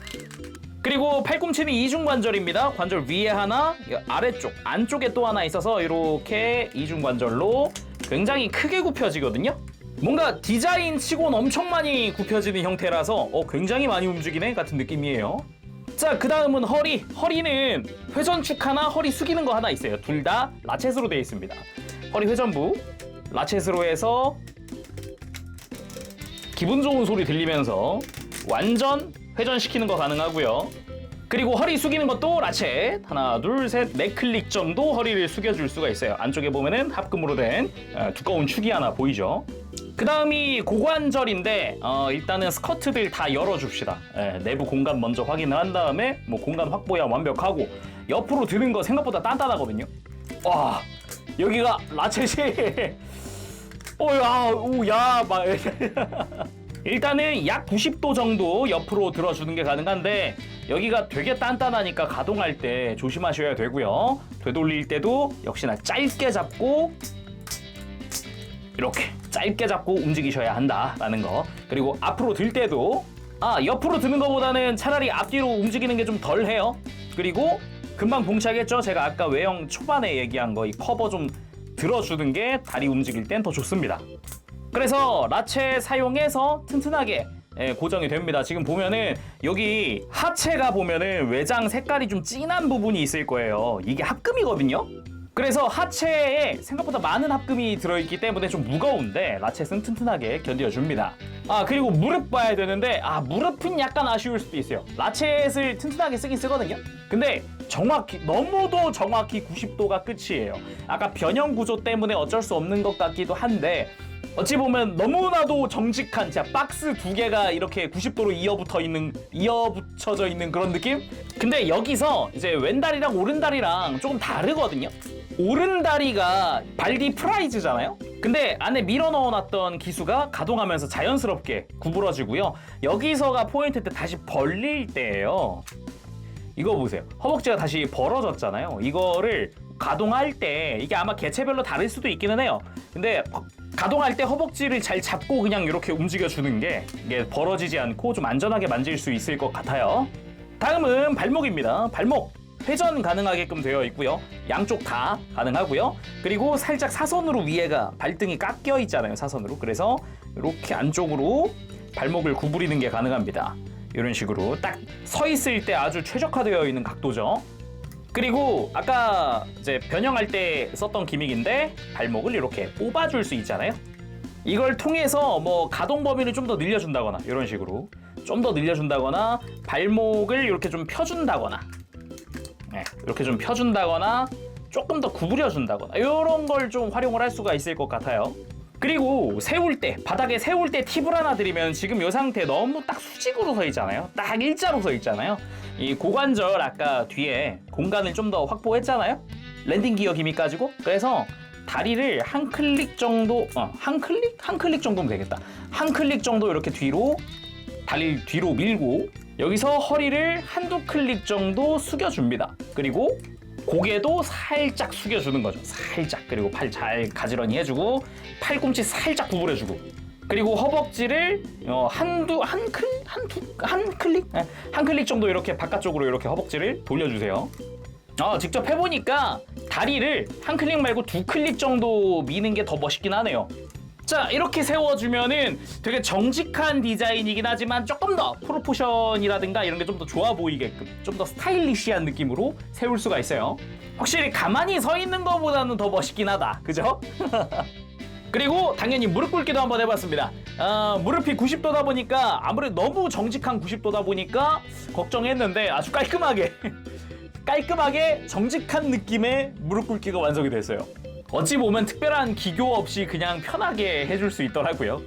그리고 팔꿈치는 이중관절입니다. 관절 위에 하나, 아래쪽 안쪽에 또 하나 있어서 이렇게 이중관절로 굉장히 크게 굽혀지거든요. 뭔가 디자인 치고는 엄청 많이 굽혀지는 형태라서 굉장히 많이 움직이네 같은 느낌이에요. 자, 그 다음은 허리. 허리는 회전축 하나, 허리 숙이는 거 하나 있어요. 둘 다 라쳇으로 되어 있습니다. 허리 회전부 라쳇으로 해서 기분 좋은 소리 들리면서 완전 회전시키는 거 가능하고요. 그리고 허리 숙이는 것도 라쳇 하나, 둘, 셋, 네 클릭 정도 허리를 숙여줄 수가 있어요. 안쪽에 보면은 합금으로 된 두꺼운 축이 하나 보이죠. 그 다음이 고관절인데 일단은 스커트들 다 열어줍시다. 내부 공간 먼저 확인을 한 다음에 뭐 공간 확보야 완벽하고, 옆으로 드는 거 생각보다 단단하거든요. 와, 여기가 라쳇이 막 일단은 약 90도 정도 옆으로 들어주는 게 가능한데 여기가 되게 단단하니까 가동할 때 조심하셔야 되고요. 되돌릴 때도 역시나 짧게 잡고 이렇게 짧게 잡고 움직이셔야 한다라는 거. 그리고 앞으로 들 때도 옆으로 드는 것보다는 차라리 앞뒤로 움직이는 게 좀 덜해요. 그리고 금방 봉착했죠? 제가 아까 외형 초반에 얘기한 거 이 커버 좀 들어주는 게 다리 움직일 땐 더 좋습니다. 그래서 라체 사용해서 튼튼하게 고정이 됩니다. 지금 보면은 여기 하체가 보면은 외장 색깔이 좀 진한 부분이 있을 거예요. 이게 합금이거든요. 그래서 하체에 생각보다 많은 합금이 들어있기 때문에 좀 무거운데 라쳇은 튼튼하게 견뎌줍니다. 그리고 무릎 봐야 되는데 무릎은 약간 아쉬울 수도 있어요. 라쳇을 튼튼하게 쓰긴 쓰거든요. 근데 너무도 정확히 90도가 끝이에요. 아까 변형 구조 때문에 어쩔 수 없는 것 같기도 한데 어찌 보면 너무나도 정직한 진짜 박스 두 개가 이렇게 90도로 이어붙여져 있는 그런 느낌? 근데 여기서 이제 왼다리랑 오른다리랑 조금 다르거든요. 오른다리가 발디 프라이즈잖아요. 근데 안에 밀어 넣어놨던 기수가 가동하면서 자연스럽게 구부러지고요. 여기서가 포인트 때 다시 벌릴 때예요. 이거 보세요. 허벅지가 다시 벌어졌잖아요. 이거를 가동할 때 이게 아마 개체별로 다를 수도 있기는 해요. 근데 가동할 때 허벅지를 잘 잡고 그냥 이렇게 움직여주는 게 이게 벌어지지 않고 좀 안전하게 만질 수 있을 것 같아요. 다음은 발목입니다. 발목 회전 가능하게끔 되어 있고요. 양쪽 다 가능하고요. 그리고 살짝 사선으로 위에가 발등이 깎여 있잖아요. 사선으로. 그래서 이렇게 안쪽으로 발목을 구부리는 게 가능합니다. 이런 식으로 딱 서 있을 때 아주 최적화되어 있는 각도죠. 그리고 아까 이제 변형할 때 썼던 기믹인데 발목을 이렇게 뽑아줄 수 있잖아요. 이걸 통해서 뭐 가동 범위를 좀 더 늘려준다거나 이런 식으로 좀 더 늘려준다거나 발목을 이렇게 좀 펴준다거나 이렇게 좀 펴준다거나 조금 더 구부려준다거나 이런 걸 좀 활용을 할 수가 있을 것 같아요. 그리고 세울 때 바닥에 세울 때 팁을 하나 드리면 지금 이 상태 너무 딱 수직으로 서 있잖아요. 딱 일자로 서 있잖아요. 이 고관절 아까 뒤에 공간을 좀 더 확보했잖아요. 랜딩 기어 기믹 가지고. 그래서 다리를 한 클릭 정도 한 클릭 정도면 되겠다. 한 클릭 정도 이렇게 다리를 뒤로 밀고 여기서 허리를 한두 클릭 정도 숙여줍니다. 그리고 고개도 살짝 숙여주는 거죠. 살짝. 그리고 팔 잘 가지런히 해주고 팔꿈치 살짝 구부려주고 그리고 허벅지를 한 클릭 정도 이렇게 바깥쪽으로 이렇게 허벅지를 돌려주세요. 직접 해보니까 다리를 한 클릭 말고 두 클릭 정도 미는 게 더 멋있긴 하네요. 자, 이렇게 세워주면은 되게 정직한 디자인이긴 하지만 조금 더 프로포션이라든가 이런 게 좀 더 좋아 보이게끔 좀 더 스타일리시한 느낌으로 세울 수가 있어요. 확실히 가만히 서 있는 것보다는 더 멋있긴 하다. 그죠? 그리고 당연히 무릎 꿇기도 한번 해봤습니다. 무릎이 90도다 보니까 아무래도 너무 정직한 90도다 보니까 걱정했는데 아주 깔끔하게 정직한 느낌의 무릎 꿇기가 완성이 됐어요. 어찌 보면 특별한 기교 없이 그냥 편하게 해줄 수 있더라고요.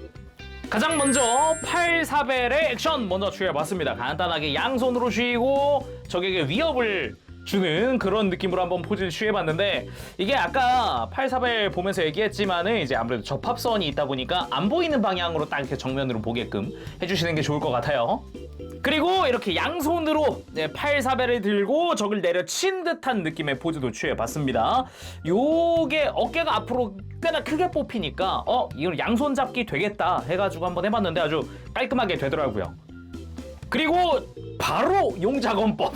가장 먼저 팔사벨의 액션 먼저 취해봤습니다. 간단하게 양손으로 쥐고 적에게 위협을 주는 그런 느낌으로 한번 포즈를 취해봤는데 이게 아까 팔사벨 보면서 얘기했지만은 이제 아무래도 접합선이 있다 보니까 안 보이는 방향으로 딱 이렇게 정면으로 보게끔 해주시는 게 좋을 것 같아요. 그리고 이렇게 양손으로 팔사벨을 들고 적을 내려친 듯한 느낌의 포즈도 취해봤습니다. 요게 어깨가 앞으로 꽤나 크게 뽑히니까 이걸 양손 잡기 되겠다 해가지고 한번 해봤는데 아주 깔끔하게 되더라고요. 그리고 바로 용자건법.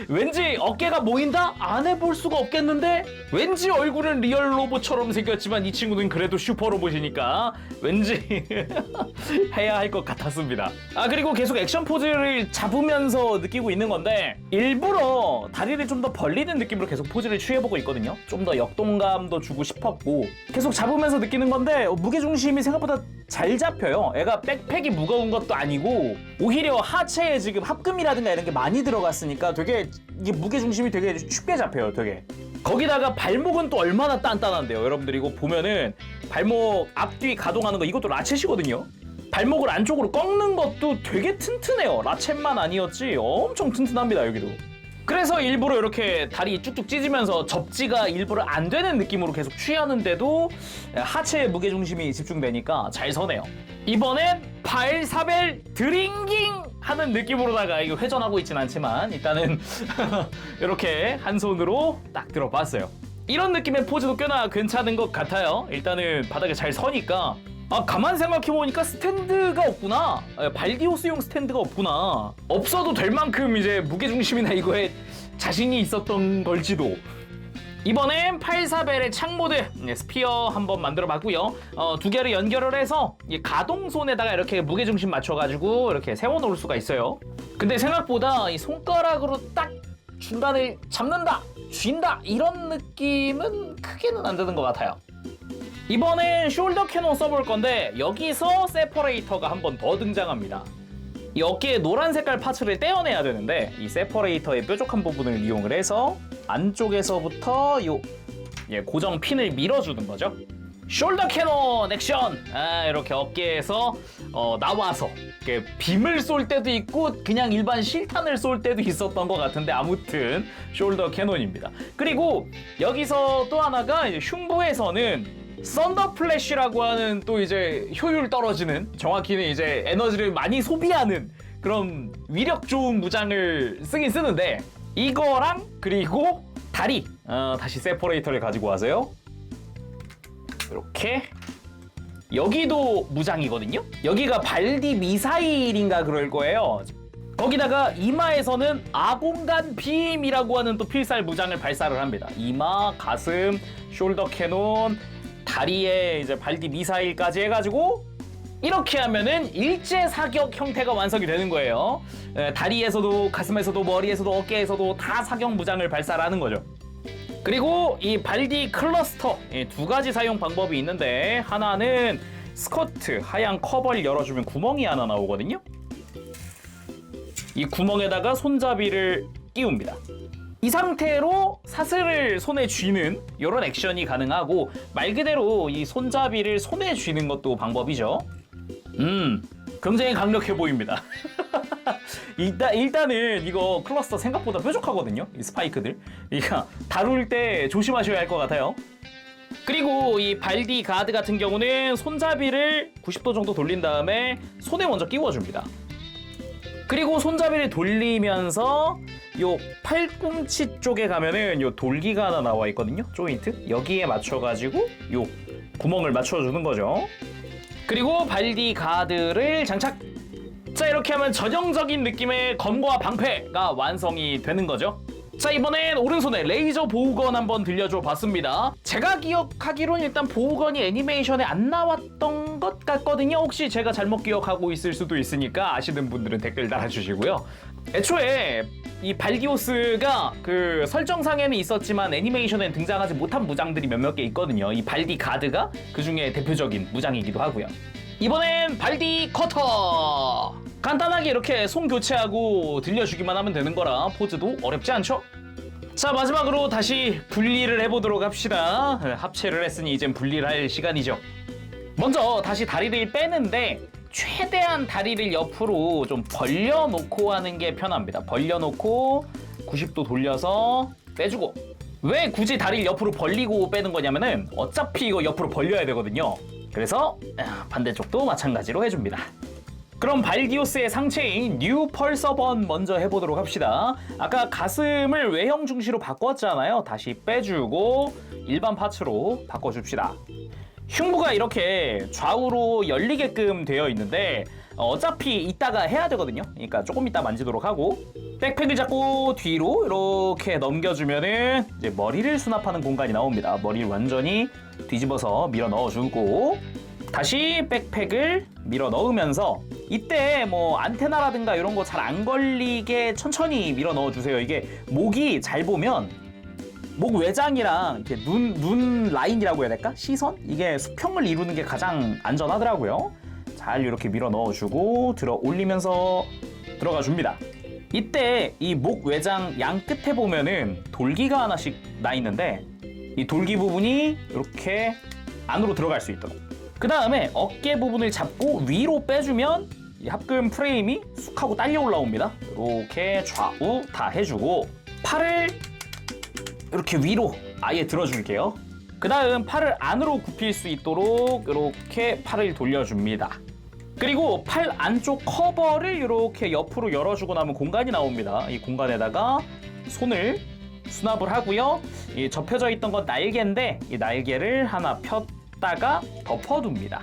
왠지 어깨가 모인다? 안 해볼 수가 없겠는데? 왠지 얼굴은 리얼 로봇처럼 생겼지만 이 친구는 그래도 슈퍼 로봇이니까 왠지 해야 할 것 같았습니다. 그리고 계속 액션 포즈를 잡으면서 느끼고 있는 건데 일부러 다리를 좀 더 벌리는 느낌으로 계속 포즈를 취해보고 있거든요. 좀 더 역동감도 주고 싶었고 계속 잡으면서 느끼는 건데 무게중심이 생각보다 잘 잡혀요. 애가 백팩이 무거운 것도 아니고 오히려 하체에 지금 합금이라든가 이런 게 많이 들어갔으니까 되게 이게 무게중심이 되게 쉽게 잡혀요. 되게. 거기다가 발목은 또 얼마나 단단한데요. 여러분들 이거 보면은 발목 앞뒤 가동하는 거 이것도 라쳇이거든요. 발목을 안쪽으로 꺾는 것도 되게 튼튼해요. 라쳇만 아니었지 엄청 튼튼합니다. 여기도. 그래서 일부러 이렇게 다리 쭉쭉 찢으면서 접지가 일부러 안 되는 느낌으로 계속 취하는데도 하체에 무게중심이 집중되니까 잘 서네요. 이번엔 팔사벨 드링깅 하는 느낌으로다가 이거 회전하고 있진 않지만 일단은 이렇게 한 손으로 딱 들어봤어요. 이런 느낌의 포즈도 꽤나 괜찮은 것 같아요. 일단은 바닥에 잘 서니까 가만 생각해보니까 스탠드가 없구나. 발디오스용 스탠드가 없구나. 없어도 될 만큼 이제 무게중심이나 이거에 자신이 있었던 걸지도. 이번엔 84벨의 창모드 스피어 한번 만들어봤고요. 두 개를 연결을 해서 가동손에다가 이렇게 무게중심 맞춰가지고 이렇게 세워놓을 수가 있어요. 근데 생각보다 이 손가락으로 딱 중간을 잡는다, 쥔다 이런 느낌은 크게는 안 드는 것 같아요. 이번엔 숄더 캐논 써볼 건데 여기서 세퍼레이터가 한 번 더 등장합니다. 이 어깨에 노란 색깔 파츠를 떼어내야 되는데 이 세퍼레이터의 뾰족한 부분을 이용을 해서 안쪽에서부터 고정 핀을 밀어주는 거죠. 숄더 캐논 액션! 이렇게 어깨에서 나와서 이렇게 빔을 쏠 때도 있고 그냥 일반 실탄을 쏠 때도 있었던 것 같은데 아무튼 숄더 캐논입니다. 그리고 여기서 또 하나가 이제 흉부에서는 썬더 플래시라고 하는 또 이제 효율 떨어지는, 정확히는 이제 에너지를 많이 소비하는 그런 위력 좋은 무장을 쓰긴 쓰는데 이거랑 그리고 다리 다시 세퍼레이터를 가지고 와서요. 이렇게 여기도 무장이거든요. 여기가 발디 미사일인가 그럴 거예요. 거기다가 이마에서는 아공간 빔이라고 하는 또 필살 무장을 발사를 합니다. 이마, 가슴, 숄더 캐논, 다리에 이제 발디 미사일까지 해가지고 이렇게 하면은 일제 사격 형태가 완성이 되는 거예요. 다리에서도 가슴에서도 머리에서도 어깨에서도 다 사격 무장을 발사를 하는 거죠. 그리고 이 발디 클러스터 두 가지 사용 방법이 있는데 하나는 스커트 하얀 커버를 열어주면 구멍이 하나 나오거든요. 이 구멍에다가 손잡이를 끼웁니다. 이 상태로 사슬을 손에 쥐는 이런 액션이 가능하고 말 그대로 이 손잡이를 손에 쥐는 것도 방법이죠. 굉장히 강력해 보입니다. 일단은 이거 클러스터 생각보다 뾰족하거든요. 이 스파이크들. 그러니까 다룰 때 조심하셔야 할 것 같아요. 그리고 이 발디 가드 같은 경우는 손잡이를 90도 정도 돌린 다음에 손에 먼저 끼워줍니다. 그리고 손잡이를 돌리면서 요 팔꿈치 쪽에 가면은 요 돌기가 하나 나와 있거든요. 조인트. 여기에 맞춰가지고 요 구멍을 맞춰주는 거죠. 그리고 발디 가드를 장착! 자, 이렇게 하면 전형적인 느낌의 검거와 방패가 완성이 되는 거죠. 자, 이번엔 오른손에 레이저 보호건 한번 들려줘 봤습니다. 제가 기억하기로는 일단 보호건이 애니메이션에 안 나왔던 것 같거든요. 혹시 제가 잘못 기억하고 있을 수도 있으니까 아시는 분들은 댓글 달아주시고요. 애초에 이 발디오스가 그 설정상에는 있었지만 애니메이션에 등장하지 못한 무장들이 몇몇 개 있거든요. 이 발디 가드가 그 중에 대표적인 무장이기도 하고요. 이번엔 발디 커터! 간단하게 이렇게 손 교체하고 들려주기만 하면 되는 거라 포즈도 어렵지 않죠? 자, 마지막으로 다시 분리를 해보도록 합시다. 합체를 했으니 이젠 분리를 할 시간이죠. 먼저 다시 다리를 빼는데 최대한 다리를 옆으로 좀 벌려놓고 하는 게 편합니다. 벌려놓고 90도 돌려서 빼주고. 왜 굳이 다리를 옆으로 벌리고 빼는 거냐면은 어차피 이거 옆으로 벌려야 되거든요. 그래서 반대쪽도 마찬가지로 해줍니다. 그럼 발디오스의 상체인 뉴 펄서번 먼저 해보도록 합시다. 아까 가슴을 외형 중시로 바꿨잖아요. 다시 빼주고 일반 파츠로 바꿔줍시다. 흉부가 이렇게 좌우로 열리게끔 되어 있는데 어차피 이따가 해야 되거든요. 그러니까 조금 이따 만지도록 하고 백팩을 잡고 뒤로 이렇게 넘겨주면은 이제 머리를 수납하는 공간이 나옵니다. 머리를 완전히 뒤집어서 밀어 넣어주고 다시 백팩을 밀어 넣으면서 이때 뭐 안테나라든가 이런 거 잘 안 걸리게 천천히 밀어 넣어주세요. 이게 목이 잘 보면 목 외장이랑 이렇게 눈 라인이라고 해야 될까? 시선? 이게 수평을 이루는 게 가장 안전하더라고요. 잘 이렇게 밀어 넣어주고 들어 올리면서 들어가 줍니다. 이때 이 목 외장 양 끝에 보면은 돌기가 하나씩 나 있는데 이 돌기 부분이 이렇게 안으로 들어갈 수 있도록. 그 다음에 어깨 부분을 잡고 위로 빼주면 이 합금 프레임이 쑥 하고 딸려 올라옵니다. 이렇게 좌우 다 해주고 팔을 이렇게 위로 아예 들어줄게요. 그 다음 팔을 안으로 굽힐 수 있도록 이렇게 팔을 돌려줍니다. 그리고 팔 안쪽 커버를 이렇게 옆으로 열어주고 나면 공간이 나옵니다. 이 공간에다가 손을 수납을 하고요. 이 접혀져 있던 건 날개인데 이 날개를 하나 폈다가 덮어둡니다.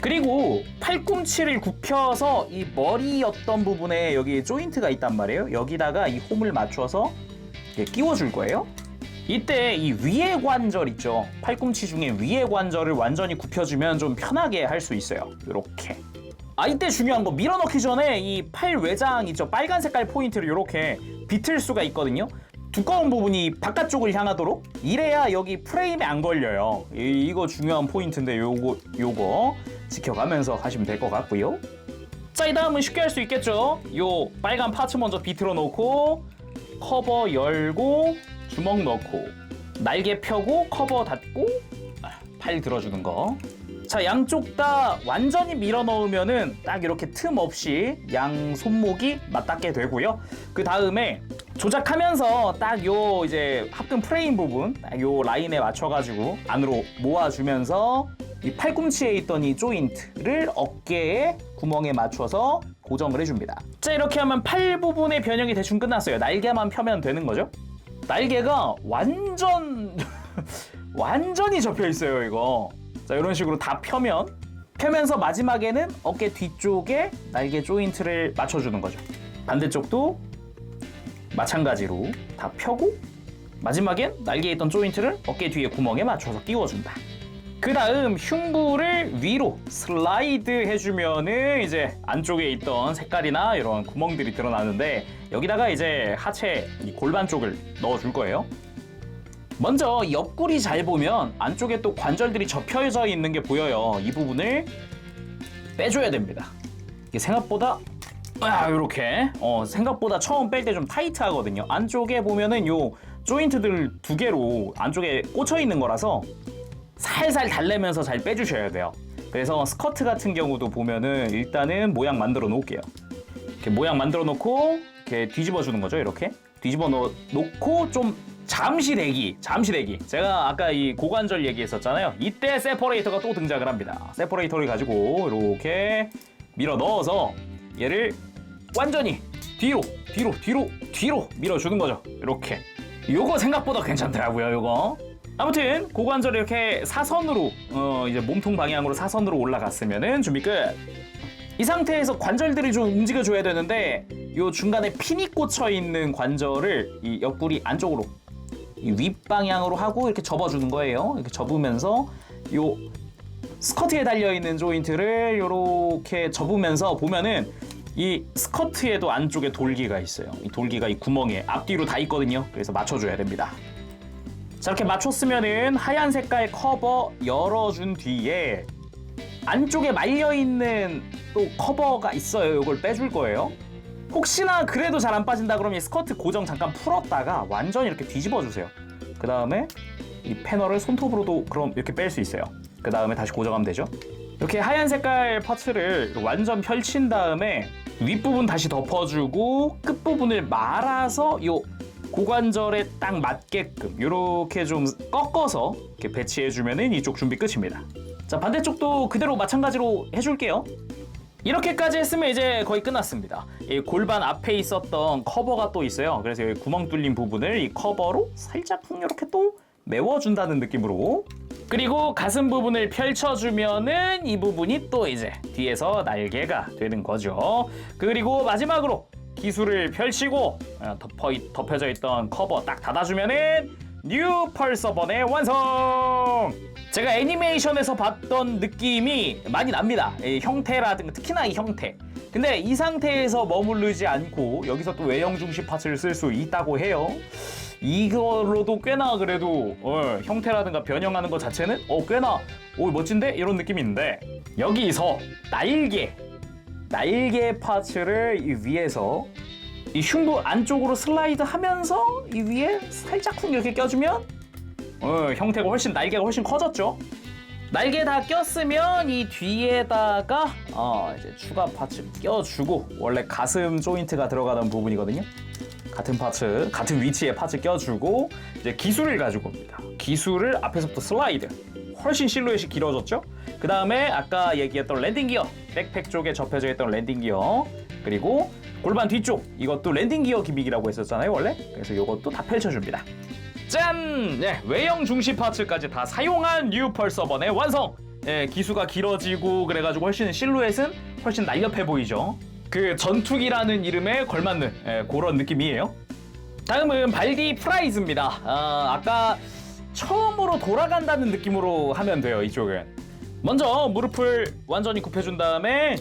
그리고 팔꿈치를 굽혀서 이 머리였던 부분에 여기 조인트가 있단 말이에요. 여기다가 이 홈을 맞춰서 끼워줄 거예요. 이때 이 위에 관절 있죠. 팔꿈치 중에 위에 관절을 완전히 굽혀주면 좀 편하게 할 수 있어요. 이렇게. 이때 중요한 거, 밀어넣기 전에 이 팔 외장 있죠. 빨간 색깔 포인트를 이렇게 비틀 수가 있거든요. 두꺼운 부분이 바깥쪽을 향하도록. 이래야 여기 프레임에 안 걸려요. 이거 중요한 포인트인데 요거 지켜가면서 하시면 될 것 같고요. 자, 이 다음은 쉽게 할 수 있겠죠. 요 빨간 파츠 먼저 비틀어 놓고 커버 열고 주먹 넣고 날개 펴고 커버 닫고 팔 들어주는 거. 자, 양쪽 다 완전히 밀어 넣으면은 딱 이렇게 틈 없이 양 손목이 맞닿게 되고요. 그 다음에 조작하면서 딱 요 이제 합금 프레임 부분 딱 요 라인에 맞춰가지고 안으로 모아주면서 이 팔꿈치에 있던 이 조인트를 어깨에 구멍에 맞춰서 고정을 해줍니다. 자, 이렇게 하면 팔 부분의 변형이 대충 끝났어요. 날개만 펴면 되는 거죠. 날개가 완전히 접혀 있어요, 이거. 자, 이런 식으로 다 펴면서 마지막에는 어깨 뒤쪽에 날개 조인트를 맞춰주는 거죠. 반대쪽도 마찬가지로 다 펴고 마지막엔 날개에 있던 조인트를 어깨 뒤에 구멍에 맞춰서 끼워준다. 그 다음 흉부를 위로 슬라이드 해주면은 이제 안쪽에 있던 색깔이나 이런 구멍들이 드러나는데 여기다가 이제 하체 이 골반 쪽을 넣어줄 거예요. 먼저 옆구리 잘 보면 안쪽에 또 관절들이 접혀져 있는 게 보여요. 이 부분을 빼줘야 됩니다. 이게 생각보다 이렇게 생각보다 처음 뺄 때 좀 타이트하거든요. 안쪽에 보면은 요 조인트들 두 개로 안쪽에 꽂혀 있는 거라서 살살 달래면서 잘 빼주셔야 돼요. 그래서 스커트 같은 경우도 보면은 일단은 모양 만들어 놓을게요. 이렇게 모양 만들어 놓고 이렇게 뒤집어 주는 거죠. 이렇게 뒤집어 놓고 좀 잠시 대기. 제가 아까 이 고관절 얘기했었잖아요. 이때 세퍼레이터가 또 등장을 합니다. 세퍼레이터를 가지고 이렇게 밀어 넣어서 얘를 완전히 뒤로 밀어주는 거죠. 이렇게. 요거 생각보다 괜찮더라고요. 요거. 아무튼 고관절을 이렇게 사선으로 이제 몸통 방향으로 사선으로 올라갔으면은 준비 끝. 이 상태에서 관절들이 좀 움직여줘야 되는데 요 중간에 핀이 꽂혀 있는 관절을 이 옆구리 안쪽으로 이 윗방향으로 하고 이렇게 접어주는 거예요. 이렇게 접으면서 요 스커트에 달려있는 조인트를 이렇게 접으면서 보면은 이 스커트에도 안쪽에 돌기가 있어요. 이 돌기가 이 구멍에 앞뒤로 다 있거든요. 그래서 맞춰줘야 됩니다. 자, 이렇게 맞췄으면은 하얀 색깔 커버 열어준 뒤에 안쪽에 말려있는 또 커버가 있어요. 이걸 빼줄 거예요. 혹시나 그래도 잘 안 빠진다 그러면 이 스커트 고정 잠깐 풀었다가 완전히 이렇게 뒤집어 주세요. 그 다음에 이 패널을 손톱으로도 그럼 이렇게 뺄 수 있어요. 그 다음에 다시 고정하면 되죠. 이렇게 하얀 색깔 파츠를 완전 펼친 다음에 윗부분 다시 덮어주고 끝부분을 말아서 요 고관절에 딱 맞게끔 이렇게 좀 꺾어서 이렇게 배치해주면은 이쪽 준비 끝입니다. 자, 반대쪽도 그대로 마찬가지로 해줄게요. 이렇게까지 했으면 이제 거의 끝났습니다. 이 골반 앞에 있었던 커버가 또 있어요. 그래서 여기 구멍 뚫린 부분을 이 커버로 살짝 이렇게 또 메워준다는 느낌으로. 그리고 가슴 부분을 펼쳐주면은 이 부분이 또 이제 뒤에서 날개가 되는 거죠. 그리고 마지막으로 기술을 펼치고 덮여져 있던 커버 딱 닫아주면은 뉴 펄서번의 완성! 제가 애니메이션에서 봤던 느낌이 많이 납니다. 이 형태라든가 특히나 이 형태. 근데 이 상태에서 머무르지 않고 여기서 또 외형 중심 파츠를 쓸 수 있다고 해요. 이걸로도 꽤나 그래도 형태라든가 변형하는 것 자체는 꽤나 멋진데? 이런 느낌이 있는데 여기서 날개 파츠를 이 위에서 이 흉부 안쪽으로 슬라이드 하면서 이 위에 살짝 이렇게 껴주면 형태가 날개가 훨씬 커졌죠. 날개 다 꼈으면 이 뒤에다가 이제 추가 파츠 껴주고 원래 가슴 조인트가 들어가던 부분이거든요. 같은 위치에 파츠 껴주고 이제 기술을 가지고 옵니다. 기술을 앞에서부터 슬라이드 훨씬 실루엣이 길어졌죠. 그 다음에 아까 얘기했던 랜딩 기어, 백팩 쪽에 접혀져 있던 랜딩 기어, 그리고 골반 뒤쪽, 이것도 랜딩 기어 기믹이라고 했었잖아요 원래. 그래서 이것도 다 펼쳐줍니다. 짠! 네, 외형 중심 파츠까지 다 사용한 뉴 펄서번의 완성! 네, 기수가 길어지고 그래가지고 훨씬 실루엣은 훨씬 날렵해 보이죠. 그 전투기라는 이름에 걸맞는 그런 느낌이에요. 다음은 발디 프라이즈입니다. 아까 처음으로 돌아간다는 느낌으로 하면 돼요. 이쪽은 먼저 무릎을 완전히 굽혀준 다음에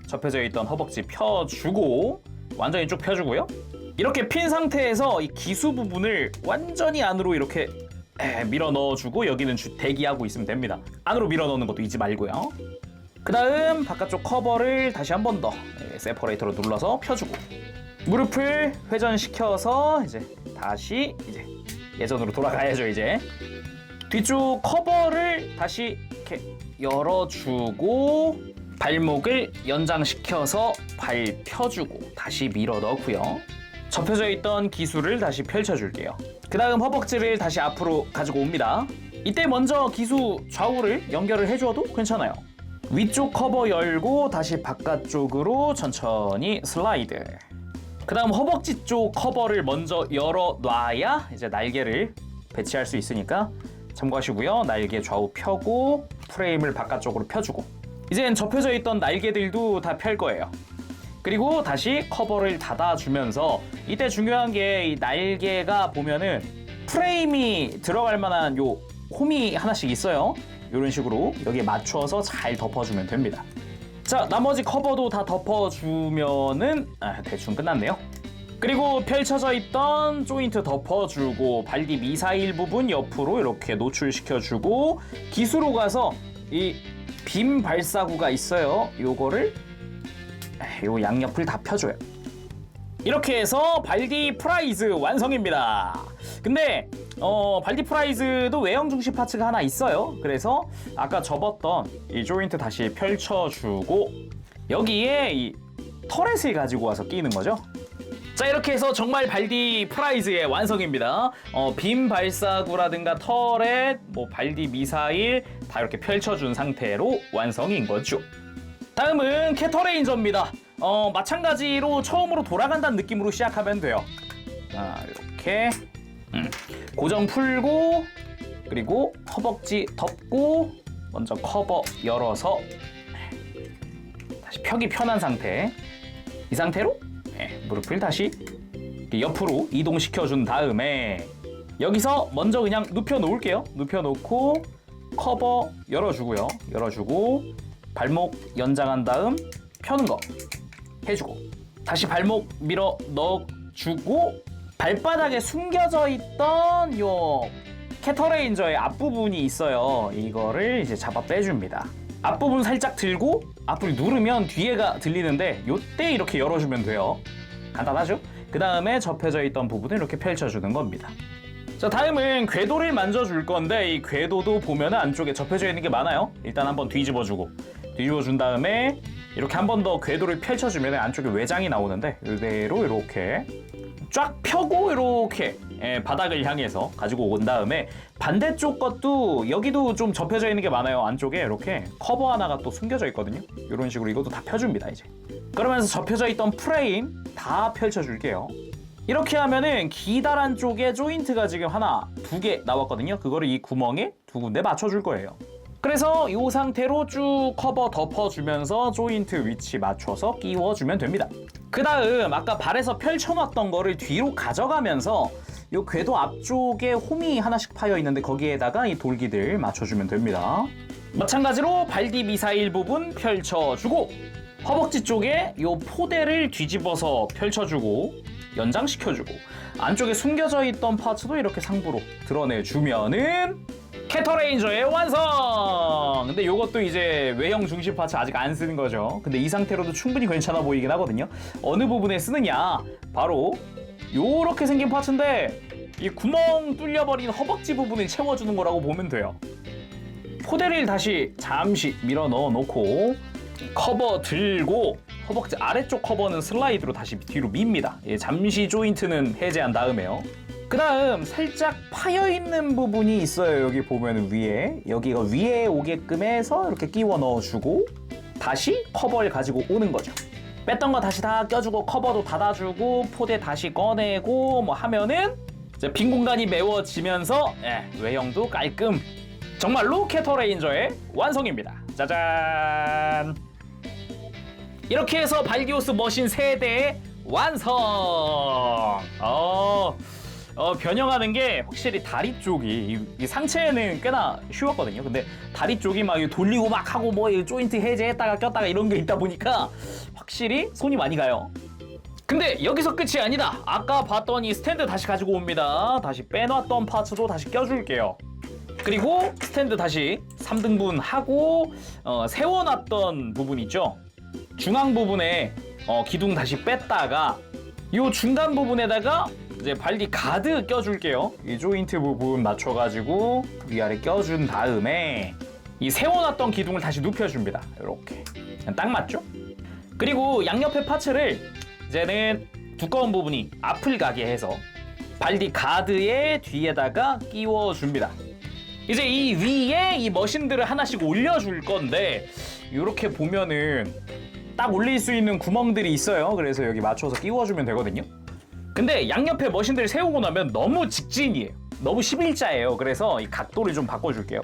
접혀져 있던 허벅지 펴주고 완전히 쭉 펴주고요. 이렇게 핀 상태에서 이 기수 부분을 완전히 안으로 이렇게 밀어 넣어주고 여기는 대기하고 있으면 됩니다. 안으로 밀어 넣는 것도 잊지 말고요. 그 다음 바깥쪽 커버를 다시 한 번 더 세퍼레이터로 눌러서 펴주고 무릎을 회전시켜서 이제 다시 예전으로 돌아가야죠. 이제 뒤쪽 커버를 다시 이렇게 열어주고 발목을 연장시켜서 발 펴주고 다시 밀어 넣고요. 접혀져 있던 기수를 다시 펼쳐줄게요. 그 다음 허벅지를 다시 앞으로 가지고 옵니다. 이때 먼저 기수 좌우를 연결을 해줘도 괜찮아요. 위쪽 커버 열고 다시 바깥쪽으로 천천히 슬라이드. 그 다음 허벅지 쪽 커버를 먼저 열어놔야 이제 날개를 배치할 수 있으니까 참고하시고요. 날개 좌우 펴고 프레임을 바깥쪽으로 펴주고 이젠 접혀져 있던 날개들도 다 펼 거예요. 그리고 다시 커버를 닫아주면서 이때 중요한 게 이 날개가 보면은 프레임이 들어갈 만한 요 홈이 하나씩 있어요. 이런 식으로 여기에 맞춰서 잘 덮어주면 됩니다. 자, 나머지 커버도 다 덮어주면은 대충 끝났네요. 그리고 펼쳐져 있던 조인트 덮어주고 발디 미사일 부분 옆으로 이렇게 노출시켜주고 기수로 가서 이 빔 발사구가 있어요. 요거를 요 양옆을 다 펴줘요. 이렇게 해서 발디 프라이즈 완성입니다. 근데 발디 프라이즈도 외형 중심 파츠가 하나 있어요. 그래서 아까 접었던 이 조인트 다시 펼쳐주고 여기에 이 터렛을 가지고 와서 끼는 거죠. 자, 이렇게 해서 정말 발디 프라이즈의 완성입니다. 빔 발사구라든가 터렛, 뭐 발디 미사일 다 이렇게 펼쳐준 상태로 완성인 거죠. 다음은 캐터레인저입니다. 마찬가지로 처음으로 돌아간다는 느낌으로 시작하면 돼요. 자, 이렇게 고정 풀고 그리고 허벅지 덮고 먼저 커버 열어서 다시 펴기 편한 상태. 이 상태로 무릎을 다시 옆으로 이동시켜준 다음에 여기서 먼저 그냥 눕혀 놓을게요. 눕혀 놓고 커버 열어주고요. 열어주고 발목 연장한 다음 펴는 거 해주고 다시 발목 밀어 넣어주고 발바닥에 숨겨져 있던 요 캐터레인저의 앞부분이 있어요. 이거를 이제 잡아 빼줍니다. 앞부분 살짝 들고 앞을 누르면 뒤에가 들리는데 요때 이렇게 열어주면 돼요. 간단하죠? 그 다음에 접혀져 있던 부분을 이렇게 펼쳐주는 겁니다. 자, 다음은 궤도를 만져줄 건데 이 궤도도 보면 안쪽에 접혀져 있는 게 많아요. 일단 한번 뒤집어주고 뒤집어준 다음에 이렇게 한 번 더 궤도를 펼쳐주면 안쪽에 외장이 나오는데 이대로 이렇게 쫙 펴고 이렇게 바닥을 향해서 가지고 온 다음에 반대쪽 것도 여기도 좀 접혀져 있는 게 많아요. 안쪽에 이렇게 커버 하나가 또 숨겨져 있거든요. 이런 식으로 이것도 다 펴줍니다. 이제 그러면서 접혀져 있던 프레임 다 펼쳐줄게요. 이렇게 하면은 기다란 쪽에 조인트가 지금 하나, 두 개 나왔거든요. 그거를 이 구멍에 두 군데 맞춰줄 거예요. 그래서 이 상태로 쭉 커버 덮어주면서 조인트 위치 맞춰서 끼워주면 됩니다. 그 다음 아까 발에서 펼쳐놨던 거를 뒤로 가져가면서 이 궤도 앞쪽에 홈이 하나씩 파여 있는데 거기에다가 이 돌기들 맞춰주면 됩니다. 마찬가지로 발디 미사일 부분 펼쳐주고 허벅지 쪽에 이 포대를 뒤집어서 펼쳐주고 연장시켜주고 안쪽에 숨겨져 있던 파츠도 이렇게 상부로 드러내주면은 캐터레인저의 완성! 근데 이것도 이제 외형 중심 파츠 아직 안 쓰는 거죠. 근데 이 상태로도 충분히 괜찮아 보이긴 하거든요. 어느 부분에 쓰느냐? 바로 요렇게 생긴 파츠인데 이 구멍 뚫려버린 허벅지 부분을 채워주는 거라고 보면 돼요. 포대를 다시 잠시 밀어 넣어 놓고 커버 들고 허벅지 아래쪽 커버는 슬라이드로 다시 뒤로 밉니다. 잠시 조인트는 해제한 다음에요. 그 다음 살짝 파여있는 부분이 있어요. 여기 보면 위에 여기가 위에 오게끔 해서 이렇게 끼워 넣어주고 다시 커버를 가지고 오는 거죠. 뺐던 거 다시 다 껴주고 커버도 닫아주고 포대 다시 꺼내고 뭐 하면은 이제 빈 공간이 메워지면서 외형도 깔끔. 정말로 캐터레인저의 완성입니다. 짜잔. 이렇게 해서 발기오스 머신 3대 완성. 변형하는 게 확실히 다리 쪽이 이 상체는 꽤나 쉬웠거든요. 근데 다리 쪽이 막 돌리고 막 하고 뭐 조인트 해제했다가 꼈다가 이런 게 있다 보니까 확실히 손이 많이 가요. 근데 여기서 끝이 아니다. 아까 봤던 이 스탠드 다시 가지고 옵니다. 다시 빼놨던 파츠도 다시 껴줄게요. 그리고 스탠드 다시 3등분 하고 세워놨던 부분 있죠. 중앙 부분에 기둥 다시 뺐다가 이 중간 부분에다가 이제 발디 가드 껴줄게요. 이 조인트 부분 맞춰가지고 위아래 껴준 다음에 이 세워놨던 기둥을 다시 눕혀줍니다. 이렇게 딱 맞죠? 그리고 양옆에 파츠를 이제는 두꺼운 부분이 앞을 가게 해서 발디 가드의 뒤에다가 끼워줍니다. 이제 이 위에 이 머신들을 하나씩 올려줄 건데 이렇게 보면은 딱 올릴 수 있는 구멍들이 있어요. 그래서 여기 맞춰서 끼워주면 되거든요. 근데 양옆에 머신들 세우고 나면 너무 직진이에요. 너무 11자예요. 그래서 이 각도를 좀 바꿔줄게요.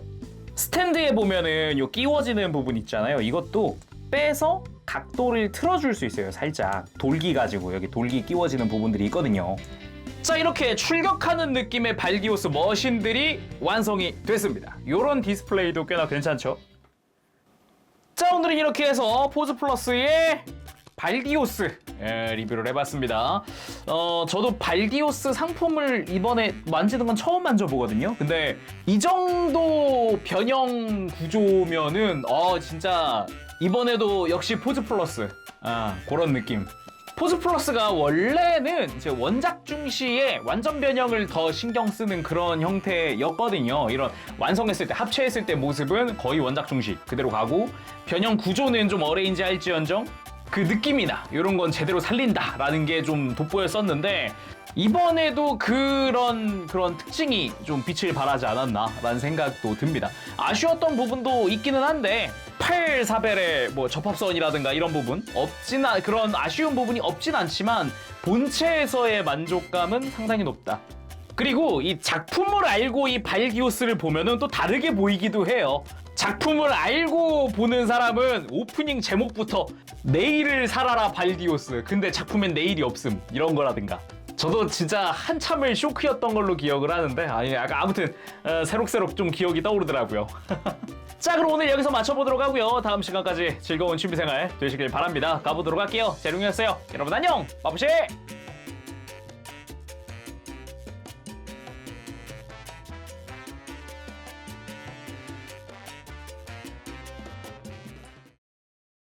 스탠드에 보면은 요 끼워지는 부분 있잖아요. 이것도 빼서 각도를 틀어줄 수 있어요. 살짝 돌기 가지고 여기 돌기 끼워지는 부분들이 있거든요. 자, 이렇게 출격하는 느낌의 발기오스 머신들이 완성이 됐습니다. 요런 디스플레이도 꽤나 괜찮죠? 자, 오늘은 이렇게 해서 포즈플러스의 발디오스 리뷰를 해봤습니다. 저도 발디오스 상품을 이번에 만지는 건 처음 만져보거든요. 근데 이 정도 변형 구조면은 진짜 이번에도 역시 포즈플러스 그런 느낌. 포즈플러스가 원래는 이제 원작 중시에 완전 변형을 더 신경 쓰는 그런 형태였거든요. 이런 완성했을 때, 합체했을 때 모습은 거의 원작 중시 그대로 가고 변형 구조는 좀 어레인지 할지언정 그 느낌이나 이런 건 제대로 살린다라는 게 좀 돋보였었는데 이번에도 그런 특징이 좀 빛을 발하지 않았나라는 생각도 듭니다. 아쉬웠던 부분도 있기는 한데 8사벨의 뭐 접합선이라든가 이런 부분 그런 아쉬운 부분이 없진 않지만 본체에서의 만족감은 상당히 높다. 그리고 이 작품을 알고 이 발기오스를 보면은 또 다르게 보이기도 해요. 작품을 알고 보는 사람은 오프닝 제목부터 내일을 살아라 발디오스, 근데 작품엔 내일이 없음, 이런 거라든가. 저도 진짜 한참을 쇼크였던 걸로 기억을 하는데 아무튼 새록새록 좀 기억이 떠오르더라고요. 자, 그럼 오늘 여기서 마쳐보도록 하고요. 다음 시간까지 즐거운 취미생활 되시길 바랍니다. 가보도록 할게요. 재룡이었어요. 여러분 안녕. 마부시.